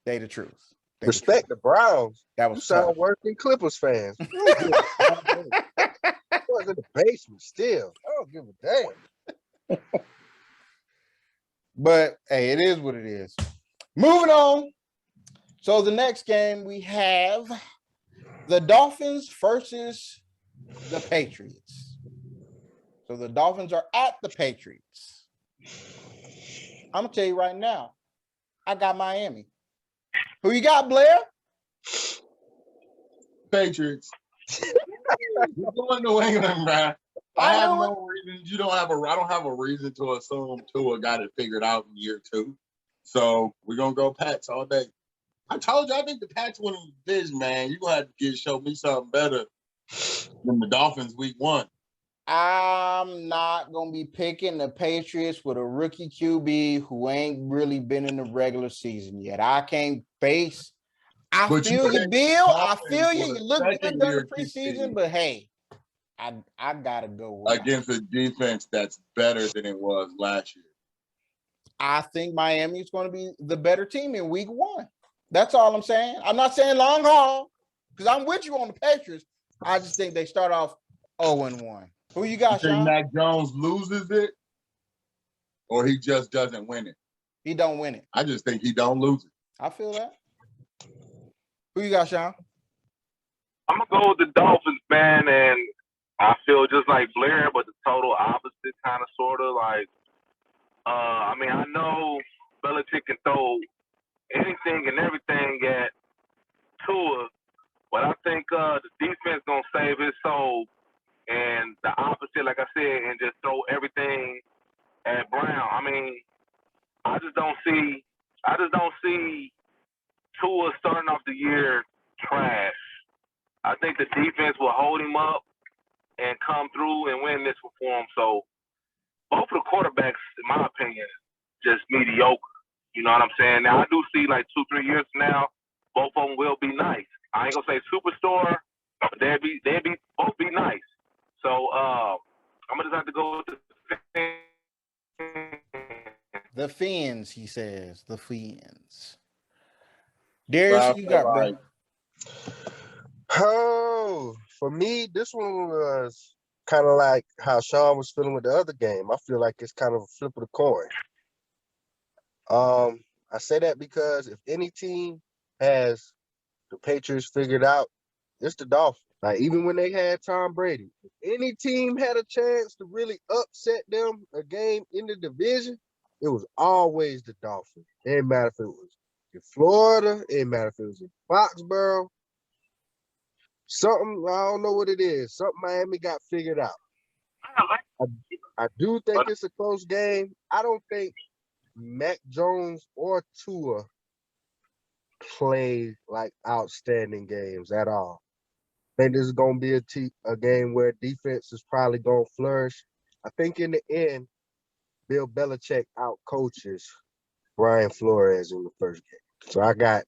they the truth. Respect the Browns. That was you sound worse than Clippers fans. I was in the basement still. I don't give a damn. But hey, it is what it is. Moving on. So the next game we have the Dolphins versus the Patriots. So the Dolphins are at the Patriots. I'm gonna tell you right now, I got Miami. Who you got, Blair? Patriots. You're going to England, bro. I have no reason. I don't have a reason to assume Tua got it figured out in year 2. So we're gonna go Pats all day. I told you I think the Pats win the division, man. You're gonna have to show me something better than the Dolphins week 1. I'm not going to be picking the Patriots with a rookie QB who ain't really been in the regular season yet. I can't base. I feel you, Bill. I feel you. You look good during the preseason, but hey, I got to go with against a defense that's better than it was last year. I think Miami is going to be the better team in week 1. That's all I'm saying. I'm not saying long haul because I'm with you on the Patriots. I just think they start off 0-1. Who you got, you think Sean? Mac Jones loses it, or he just doesn't win it? He don't win it. I just think he don't lose it. I feel that. Who you got, Sean? I'm gonna go with the Dolphins, man, and I feel just like Blair, but the total opposite, kind of, sort of. Like, I mean, I know Belichick can throw anything and everything at Tua, but I think the defense gonna save his soul, and the opposite, like I said, and just throw everything at Brown. I mean, I just don't see Tua starting off the year trash. I think the defense will hold him up and come through and win this one for him. So both of the quarterbacks, in my opinion, just mediocre. You know what I'm saying? Now I do see like 2-3 years from now, both of them will be nice. I ain't gonna say superstar, but they'd be both be nice. So I'm gonna just have to go with The Fins, he says. The Fins. Darius, who you got, bro? Oh, for me, this one was kind of like how Sean was feeling with the other game. I feel like it's kind of a flip of the coin. I say that because if any team has the Patriots figured out, it's the Dolphins. Like, even when they had Tom Brady, if any team had a chance to really upset them a game in the division, it was always the Dolphins. It didn't matter if it was in Florida, it didn't matter if it was in Foxborough. Something, I don't know what it is. Something Miami got figured out. I do think it's a close game. I don't think Mac Jones or Tua play like outstanding games at all. I think this is going to be a game where defense is probably going to flourish. I think in the end, Bill Belichick outcoaches Brian Flores in the first game. So I got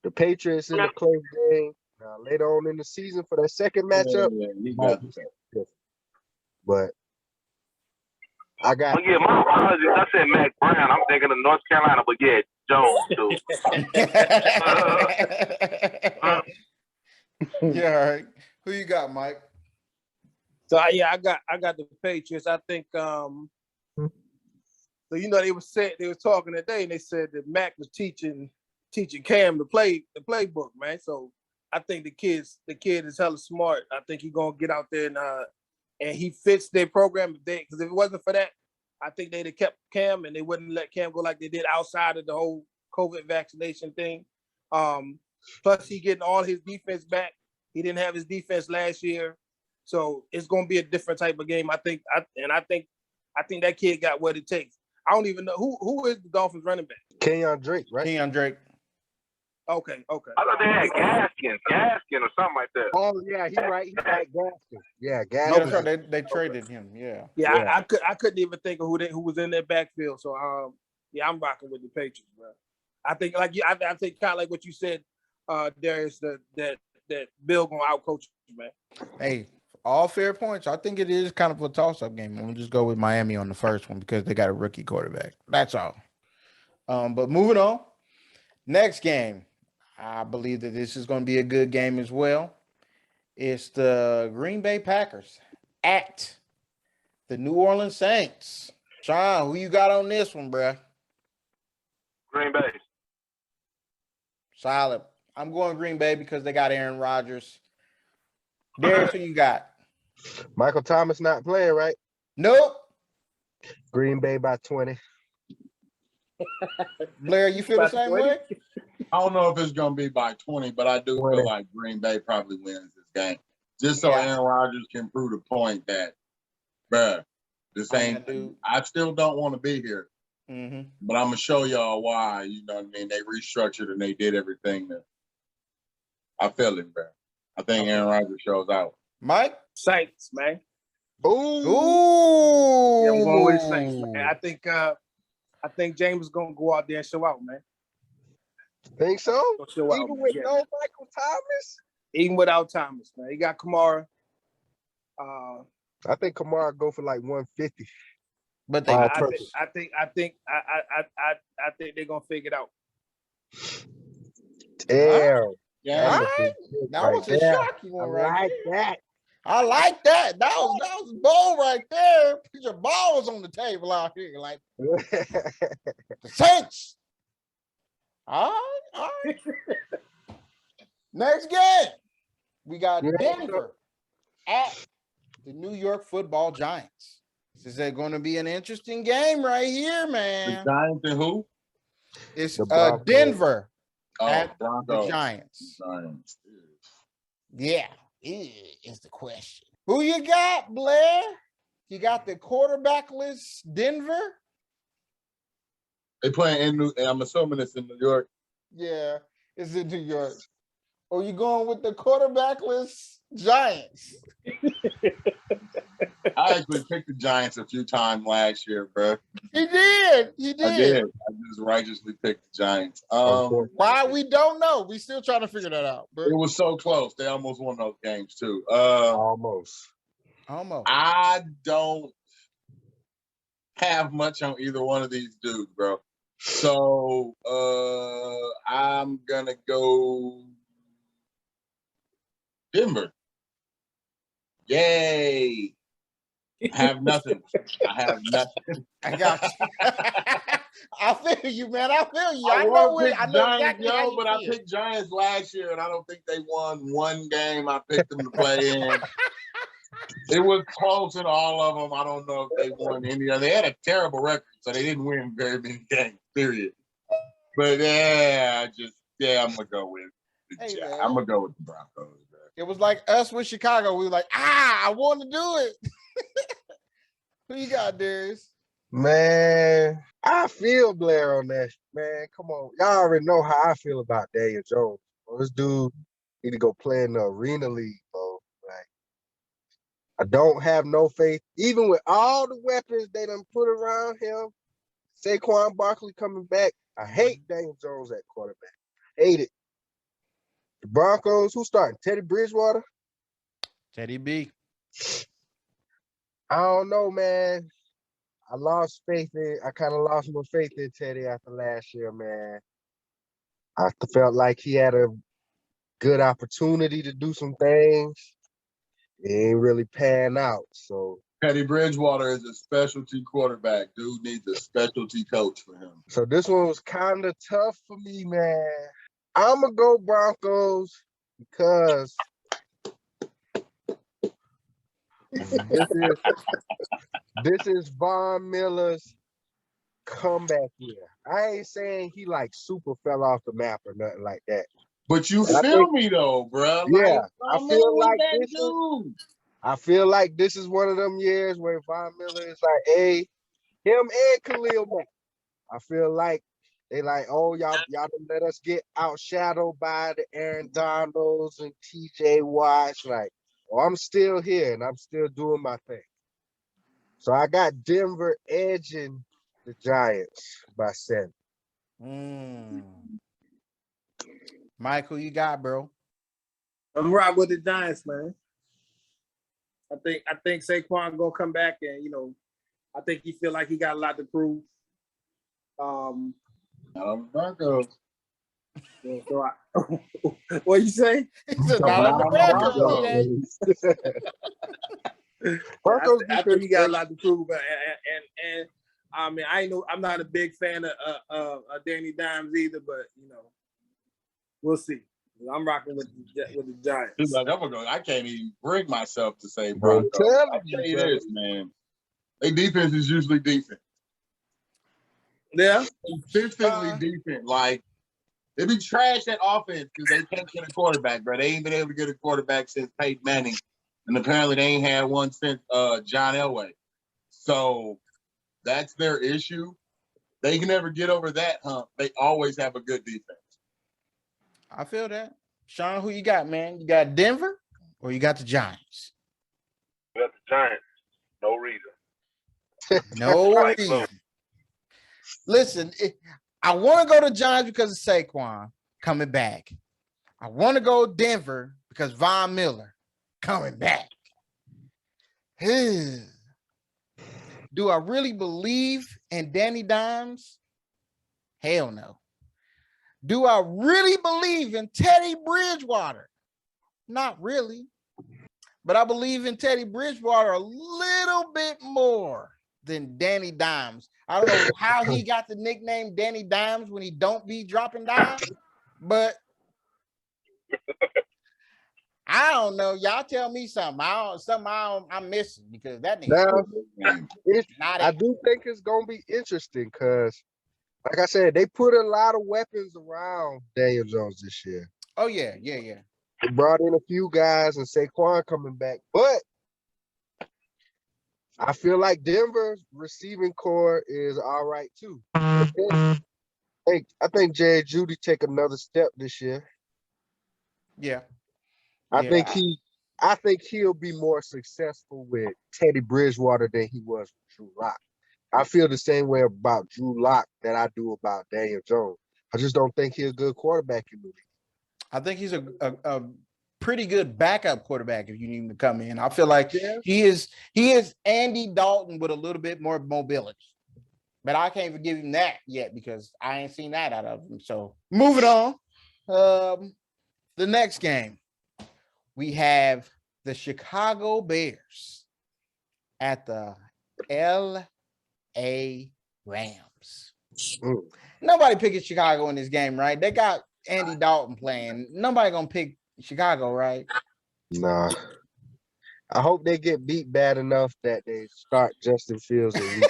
the Patriots in the close game. Now, later on in the season for that second matchup, but I got. Oh, yeah, my apologies. I said Mac Brown. I'm thinking of North Carolina, but yeah, Jones too. Yeah, all right. Who you got, Mike? So yeah, I got the Patriots. I think so you know they were talking today and they said that Mac was teaching Cam the playbook, man. So I think the kid is hella smart. I think he's gonna get out there and he fits their program because if it wasn't for that, I think they'd have kept Cam and they wouldn't let Cam go like they did outside of the whole COVID vaccination thing. Plus he getting all his defense back. He didn't have his defense last year. So it's gonna be a different type of game. I think that kid got what it takes. I don't even know who is the Dolphins running back. Kenyon Drake, right? Kenyon Drake. Okay. I thought they had Gaskin or something like that. Oh yeah, he's right. He's right, Gaskin. Yeah, Gaskin. No, that's right. They traded him. Yeah. Yeah. I couldn't even think of who was in their backfield. So yeah, I'm rocking with the Patriots, bro. I think I think kind of like what you said, Darius, that Bill gonna outcoach you, man. Hey, all fair points. I think it is kind of a toss-up game. I'm gonna just go with Miami on the first one because they got a rookie quarterback. That's all. But moving on. Next game, I believe that this is going to be a good game as well. It's the Green Bay Packers at the New Orleans Saints. Sean, who you got on this one, bruh? Green Bay. Solid. I'm going Green Bay because they got Aaron Rodgers. Darius, who you got? Michael Thomas not playing, right? Nope. Green Bay by 20. Blair, you feel the same way? I don't know if it's going to be by 20, but I do feel like Green Bay probably wins this game. Just so Aaron Rodgers can prove the point that, bruh, this ain't – I still don't want to be here. Mm-hmm. But I'm going to show y'all why, you know what I mean? They restructured and they did everything that – I feel it, bruh. I think Aaron Rodgers shows out. Mike? Saints, man. Ooh. Yeah, I'm going with the Saints, man. I think James is gonna go out there and show out, man. Think so? Show Even out, with yeah. no Michael Thomas? Even without Thomas, man. He got Kamara. I think Kamara go for like 150. But I think they're gonna figure it out. Damn. Yeah. Right. That was a shocking one right there. That. I like that. That was bold right there. Put your balls on the table out here, like the Saints. All right. Next game, we got Denver at the New York Football Giants. This is going to be an interesting game right here, man. The Giants and who? It's The Broncos. Denver Oh, at the Broncos. Giants. Giants. Yeah, is the question. Who you got, Blair? You got the quarterbackless Denver? They playing in New. I'm assuming it's in New York. Yeah, it's in New York. Or you going with the quarterbackless Giants? I actually picked the Giants a few times last year, bro. He did. I did. I just righteously picked the Giants. Why we don't know. We still trying to figure that out. But it was so close. They almost won those games too. Almost. I don't have much on either one of these dudes, bro. So I'm gonna go Denver. Yay. I have nothing. I got you. I feel you, man. I feel you. I know Giants, exactly how you but feel. I picked Giants last year, and I don't think they won one game I picked them to play in. It was close in all of them. I don't know if they won any. They had a terrible record, so they didn't win very many games, period. But I'm gonna go with I'm gonna go with the Broncos. Man. It was like us with Chicago. We were like, I want to do it. Who you got, Darius? Man, I feel Blair on that. Man, come on. Y'all already know how I feel about Daniel Jones. Well, this dude need to go play in the arena league, bro. Like, I don't have no faith. Even with all the weapons they done put around him, Saquon Barkley coming back, I hate Daniel Jones at quarterback. Hate it. The Broncos, who's starting? Teddy Bridgewater? Teddy B. I don't know, man. I kind of lost my faith in Teddy after last year, man. I felt like he had a good opportunity to do some things. It ain't really pan out. So Teddy Bridgewater is a specialty quarterback. Dude needs a specialty coach for him. So this one was kind of tough for me, man. I'm going to go Broncos because this is Von Miller's comeback year. I ain't saying he like super fell off the map or nothing like that. But you feel me though, bro. Yeah, I feel like this is one of them years where Von Miller is like, hey, him and Khalil Mack. I feel like they like, oh, y'all done let us get outshadowed by the Aaron Donalds and TJ Watts. Like, well, I'm still here and I'm still doing my thing. So I got Denver edging the Giants by 7. Michael, you got, bro? I'm right with the Giants, man. I think Saquon gonna come back, and I think he feel like he got a lot to prove. Broncos. So what you say? He said, not on the Broncos. I think he got a lot to prove, and I mean, I'm not a big fan of Danny Dimes either, but we'll see. I'm rocking with the Giants. He's like, I'm gonna go. I can't even bring myself to say Broncos. I tell you this, man. Their defense is usually decent. Yeah, Consistently decent. Like they be trash at offense because they can't get a quarterback, bro. They ain't been able to get a quarterback since Peyton Manning, and apparently they ain't had one since John Elway. So that's their issue. They can never get over that hump. They always have a good defense. I feel that. Sean, who you got, man? You got Denver or you got the Giants? We got the Giants. No reason. No reason. Listen, I want to go to Giants because of Saquon coming back. I want to go Denver because Von Miller coming back. Do I really believe in Danny Dimes? Hell no. Do I really believe in Teddy Bridgewater? Not really. But I believe in Teddy Bridgewater a little bit more than Danny Dimes. I don't know how he got the nickname Danny Dimes when he don't be dropping dimes, but I don't know. Y'all tell me something. I'm missing because that nigga. Now, I do think it's gonna be interesting because Like I said, they put a lot of weapons around Daniel Jones this year. Oh yeah. They brought in a few guys and Saquon coming back, but I feel like Denver's receiving core is all right too. I think Jerry Judy take another step this year. Yeah. I think he'll be more successful with Teddy Bridgewater than he was with Drew Lock. I feel the same way about Drew Lock that I do about Daniel Jones. I just don't think he's a good quarterback in the league. I think he's a pretty good backup quarterback if you need him to come in. I feel like he is Andy Dalton with a little bit more mobility. But I can't forgive him that yet because I ain't seen that out of him. So moving on. The next game, we have the Chicago Bears at the LA Rams. Nobody picking Chicago in this game, right? They got Andy Dalton playing. Nobody gonna pick Chicago, right? Nah. I hope they get beat bad enough that they start Justin Fields in week.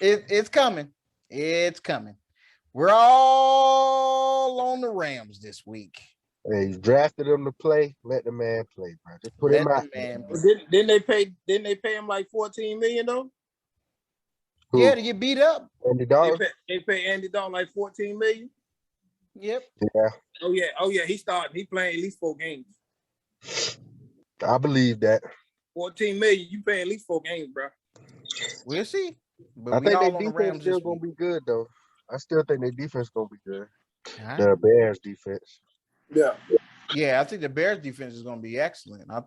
It's coming. It's coming. We're all on the Rams this week. Hey, you drafted him to play. Let the man play, bro. Just put him out. Didn't they pay him like $14 million though? Who? Yeah, to get beat up. Andy Dalton? They pay Andy Dalton like $14 million. Yep. Yeah. Oh yeah. He started. He playing at least 4 games. I believe that. $14 million. You pay at least 4 games, bro. We'll see. But I we think all their on the defense Rams still this gonna week. be good though. I still think their defense gonna be good. Right. The Bears defense. Yeah. Yeah, I think the Bears defense is going to be excellent. I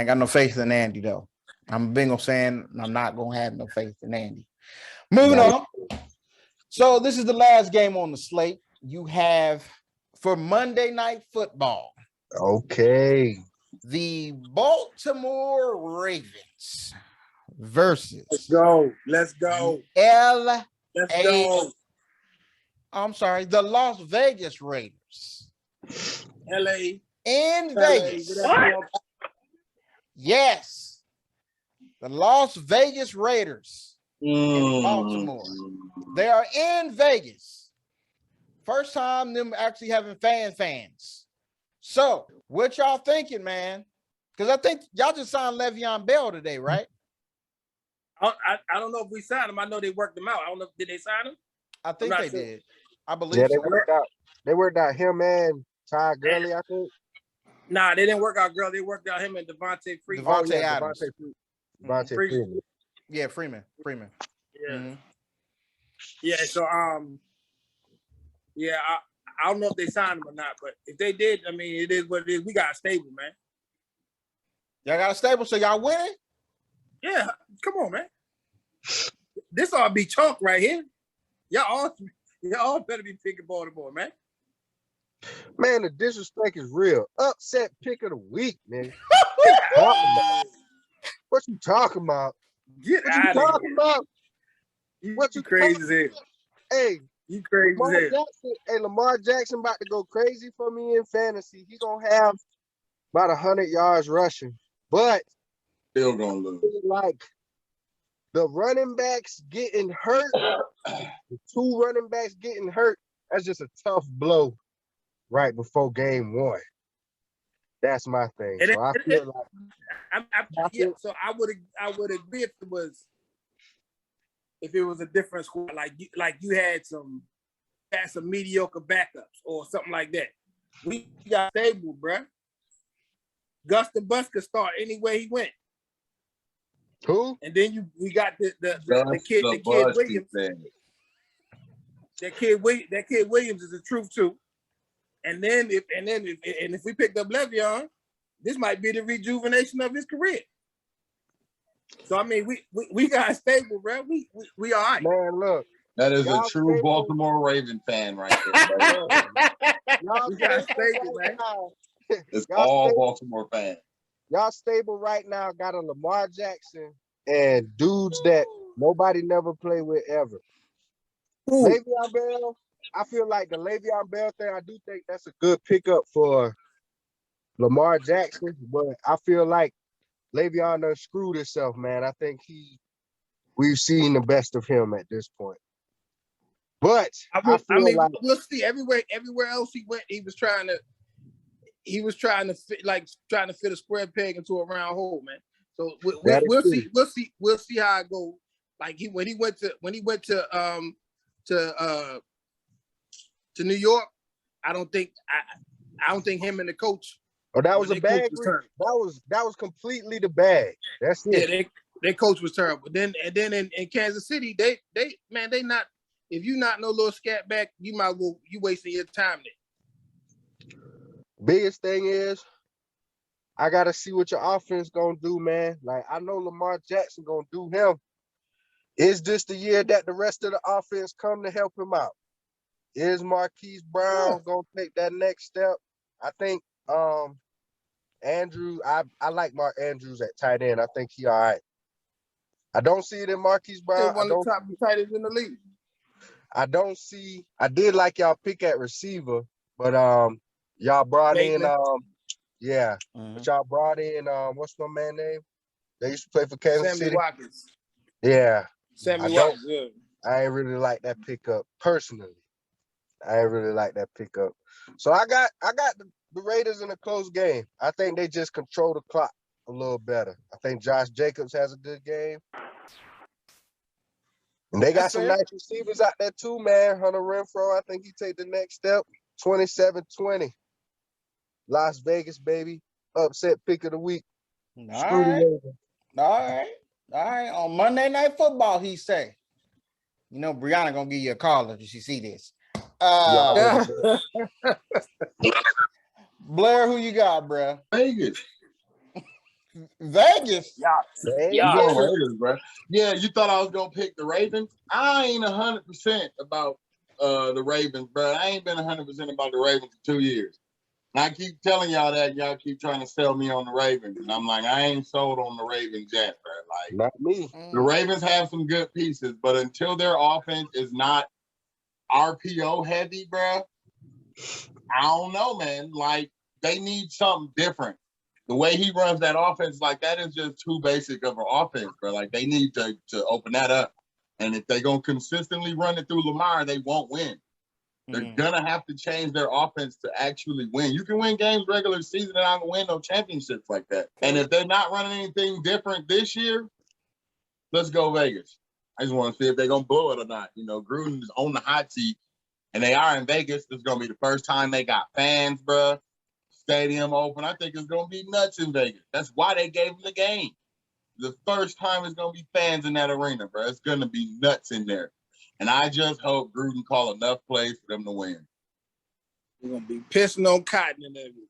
ain't got no faith in Andy though. I'm a Bengal fan. I'm not going to have no faith in Andy. Moving on. So this is the last game on the slate. You have for Monday Night Football. Okay. The Baltimore Ravens versus Let's go. LA. Let's go. I'm sorry, the Las Vegas Raiders. LA. In Vegas. Yes. The Las Vegas Raiders in Baltimore. They are in Vegas. First time them actually having fans. So, what y'all thinking, man? Because I think y'all just signed Le'Veon Bell today, right? I don't know if we signed him. I know they worked him out. I don't know. Did they sign him? I think they did. I believe yeah, so. They worked out him and Ty Gurley, I think. Nah, they didn't work out Girl. They worked out him and Devontae Freeman. Devontae Adams. Devontae Freeman. Yeah, Freeman. Yeah. Mm-hmm. Yeah, so yeah, I don't know if they signed him or not, but if they did, I mean, it is what it is. We got a stable, man. Y'all got a stable, so y'all winning? Yeah, come on, man. This ought to be chalk right here. Y'all all better be picking Baltimore, man. Man, the disrespect is real. Upset pick of the week, man. What you talking about? Get out of here. What you crazy as hell. Hey, you crazy as hell. Lamar Jackson about to go crazy for me in fantasy. He gonna have about 100 yards rushing, but still gonna lose. Like the running backs getting hurt, the 2 running backs getting hurt. That's just a tough blow right before game 1. That's my thing. So I feel like so I would agree if it was a different squad, like you had some mediocre backups or something like that. We got stable, bruh. Gus the Bus could start anyway he went. Who? And then we got the kid Williams. That kid Williams is the truth too. And then if we picked up Le'Veon, this might be the rejuvenation of his career. So I mean, we got stable, bro. We all right. Man, look. That is a true stable. Baltimore Raven fan right there. We got stable, man. It's all Baltimore fans. Y'all stable right now got a Lamar Jackson and dudes that nobody never played with ever. Le'Veon Bell, I feel like the Le'Veon Bell thing, I do think that's a good pickup for Lamar Jackson, but I feel like Le'Veon done screwed himself, man. I think we've seen the best of him at this point. But I feel like we'll see. Everywhere else he went, he was trying to fit a square peg into a round hole, man. So we'll see how it goes. Like when he went to New York, I don't think him and the coach. Oh, that was a bag. That was completely the bag. That's it. Yeah, their coach was terrible. Then in Kansas City, they not. If you not no little scat back, you wasting your time there. Biggest thing is, I gotta see what your offense gonna do, man. Like I know Lamar Jackson gonna do him. Is this the year that the rest of the offense come to help him out? Is Marquise Brown gonna take that next step? I think Andrew, I like Mark Andrews at tight end. I think he all right. I don't see it in Marquise Brown. One of the top tight ends in the league. I did like y'all pick at receiver, but y'all brought in but y'all brought in what's my man name? They used to play for Kansas City. Watkins. Yeah. Sammy Watkins, yeah. I ain't really like that pickup personally. So I got the Raiders in a close game. I think they just control the clock a little better. I think Josh Jacobs has a good game. And they got some nice receivers out there too, man. Hunter Renfrow, I think he take the next step. 27-20. Las Vegas, baby. Upset pick of the week. All right. On Monday Night Football, he say. You know, Brianna gonna give you a call if she see this. Blair, who you got, bro? Vegas. Vegas. Yeah, Raiders, bro. Yeah, you thought I was gonna pick the Ravens? I ain't 100% about the Ravens, bro. I ain't been 100% about the Ravens for 2 years. And I keep telling y'all that, and y'all keep trying to sell me on the Ravens, and I'm like, I ain't sold on the Ravens yet, bro. Like, not me. The Ravens have some good pieces, but until their offense is not RPO heavy, bro, I don't know, man. Like, they need something different. The way he runs that offense, like, that is just too basic of an offense, bro. Like, they need to open that up. And if they're going to consistently run it through Lamar, they won't win. They're going to have to change their offense to actually win. You can win games regular season and not win no championships like that. And if they're not running anything different this year, let's go Vegas. I just want to see if they're going to blow it or not. You know, Gruden is on the hot seat, and they are in Vegas. This is going to be the first time they got fans, bro. Stadium open. I think it's going to be nuts in Vegas. That's why they gave them the game. The first time it's going to be fans in that arena, bro. It's going to be nuts in there. And I just hope Gruden call enough plays for them to win. We're going to be pissing on cotton and everything.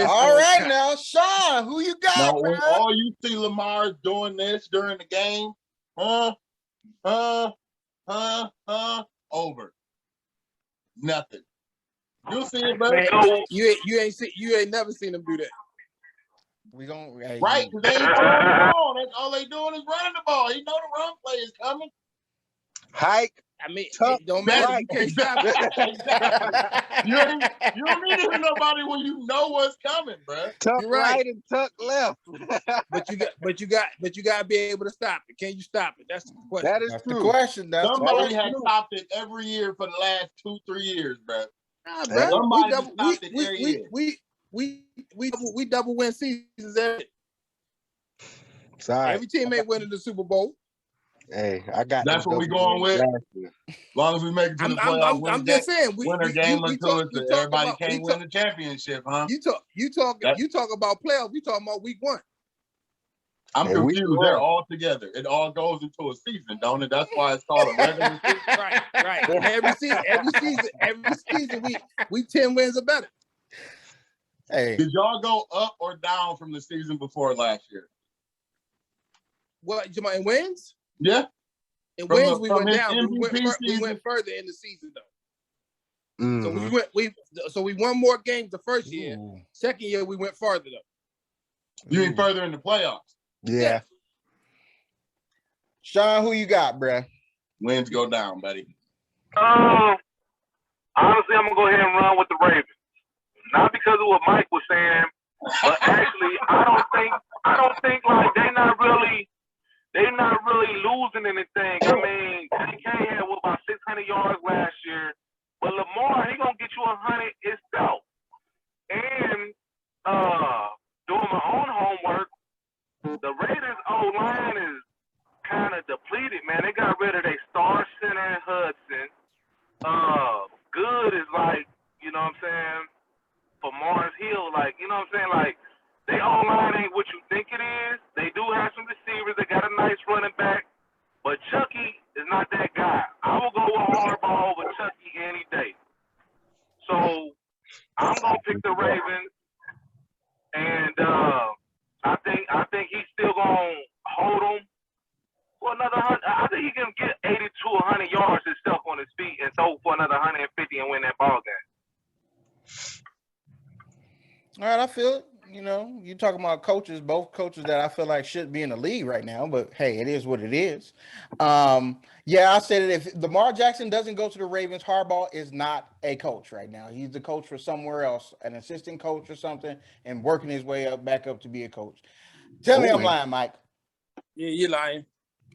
All right now, Sean, who you got, now, bro? when all you see Lamar doing this during the game, over. Nothing. You'll see it, bro. Man, you ain't never seen him do that. We gonna right, because they ain't throwing the ball. That's all they doing is running the ball. You know the run play is coming. Hike. I mean, it don't matter. Right. You can't stop it. You don't need to hear nobody when you know what's coming, bro. Tuck right and tuck left. but you got to be able to stop it. Can you stop it? That's the question. That's the question. Somebody has stopped it every year for the last 2-3 years, bro. Nah, bro. Somebody stopped it every year. We double win seasons every team ain't winning the Super Bowl. Hey, I got that's what we going with. As long as we make it to the playoffs, I'm just saying, win a game or two, everybody can't win the championship, huh? You talk about playoffs. We talking about week 1. I'm confused. They're all together. It all goes into a season, don't it? That's why it's called a regular season. Right. Every season, we 10 wins or better. Hey, did y'all go up or down from the season before last year? What, in wins? Yeah. In wins, we went down. We went further in the season, though. Mm-hmm. So we won more games the first year. Second year, we went farther, though. You mean further in the playoffs? Yeah. Sean, who you got, bruh? Wins go down, buddy. Honestly, I'm gonna go ahead and run with the Ravens. Not because of what Mike was saying, but actually, I don't think like they're not really They're not really losing anything. I mean, DK had about 600 yards last year, but Lamar, he gonna get you 100 himself. And doing my own homework, the Raiders O-line is kind of depleted, man. They got rid of their star center in Hudson. Good is like, you know what I'm saying, for Mars Hill, like, you know what I'm saying, like, they O-line ain't what you think it is. They do have some receivers. They got a nice running back. But Chucky is not that guy. I will go with Harbaugh over Chucky any day. So I'm going to pick the Ravens. And I think he's still going to hold them for another 100. I think he can get 80 to 100 yards himself on his feet and throw for another 150 and win that ball game. All right, I feel it. You know, you talking about coaches, both coaches that I feel like should be in the league right now, but hey, it is what it is. Yeah, I said it. If Lamar Jackson doesn't go to the Ravens, Harbaugh is not a coach right now. He's the coach for somewhere else, an assistant coach or something, and working his way back up to be a coach. Tell me I'm lying, Mike. Yeah, you're lying.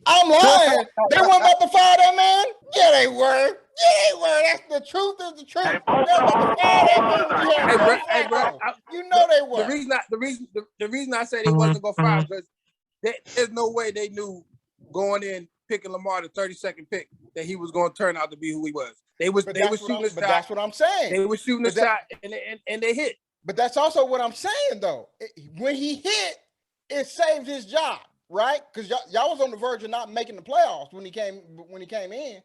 I'm lying. They weren't about to fire that man? Yeah, they were. Yeah, they were. That's the truth is the truth. They were about to fire that man. You know they were. The reason I say they wasn't gonna fire because there's no way they knew going in picking Lamar the 32nd pick that he was gonna turn out to be who he was. They were shooting a shot. But that's what I'm saying. They were shooting a shot and they hit. But that's also what I'm saying though. When he hit, it saved his job. Right, because y'all was on the verge of not making the playoffs when he came in.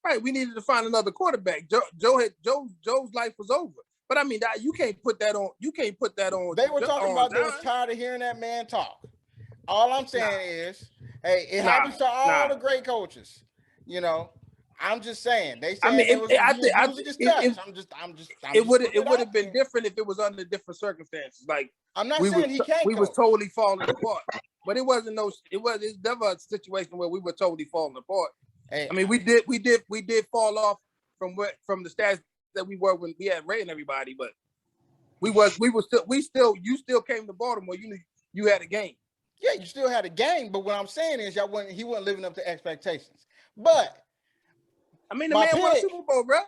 Right, we needed to find another quarterback. Joe's life was over. But I mean, you can't put that on. You can't put that on. They were talking about they was tired of hearing that man talk. All I'm saying is, hey, it happens to all the great coaches. You know, I'm just saying. They said it would have been different if it was under different circumstances. Like I'm not saying he can't. We was totally falling apart, but it wasn't it's never a situation where we were totally falling apart. Hey, I mean, we did fall off from the stats that we were when we had Ray and everybody, but you still came to Baltimore. You had a game. Yeah, you still had a game, but what I'm saying is he wasn't living up to expectations. But I mean, the man won a Super Bowl, bro.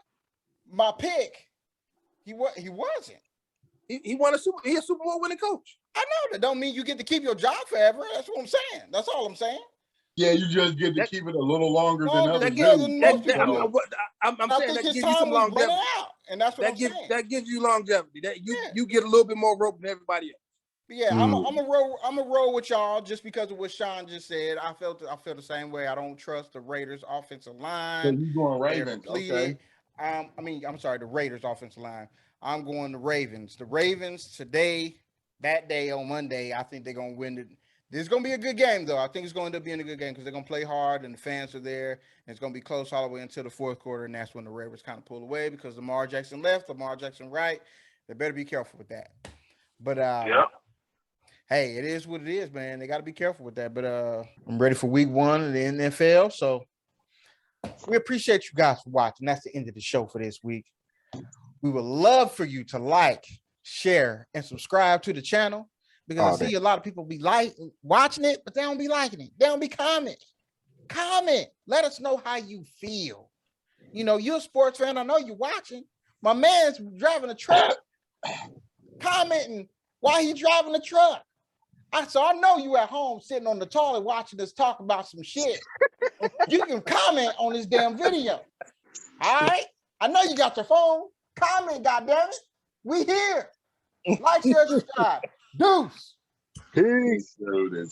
My pick, he wasn't. He won a Super Bowl winning coach. I know that don't mean you get to keep your job forever. That's what I'm saying. That's all I'm saying. Yeah, you just get to keep it a little longer than others. I'm saying that gives you some longevity, and that's what I'm saying. That gives you longevity. That you get a little bit more rope than everybody else. But yeah, I'm a roll with y'all just because of what Sean just said. I feel the same way. I don't trust the Raiders offensive line. So you going Ravens? Okay. I'm sorry, the Raiders offensive line. I'm going the Ravens. The Ravens today, that day on Monday, I think they're gonna win it. This is going to be a good game, though. I think it's going to end up being a good game because they're going to play hard and the fans are there. And it's going to be close all the way until the fourth quarter, and that's when the Ravens kind of pull away because Lamar Jackson left, Lamar Jackson right. They better be careful with that. But, hey, it is what it is, man. They got to be careful with that. But I'm ready for week 1 of the NFL, so we appreciate you guys for watching. That's the end of the show for this week. We would love for you to like, share, and subscribe to the channel. Because I see a lot of people be watching it, but they don't be liking it. They don't be commenting. Comment. Let us know how you feel. You know, you're a sports fan. I know you're watching. My man's driving a truck, commenting why he driving the truck. So I know you at home sitting on the toilet watching us talk about some shit. You can comment on this damn video. All right? I know you got your phone. Comment, goddammit. We here. Like, share, subscribe. Deuce. Peace. Dude,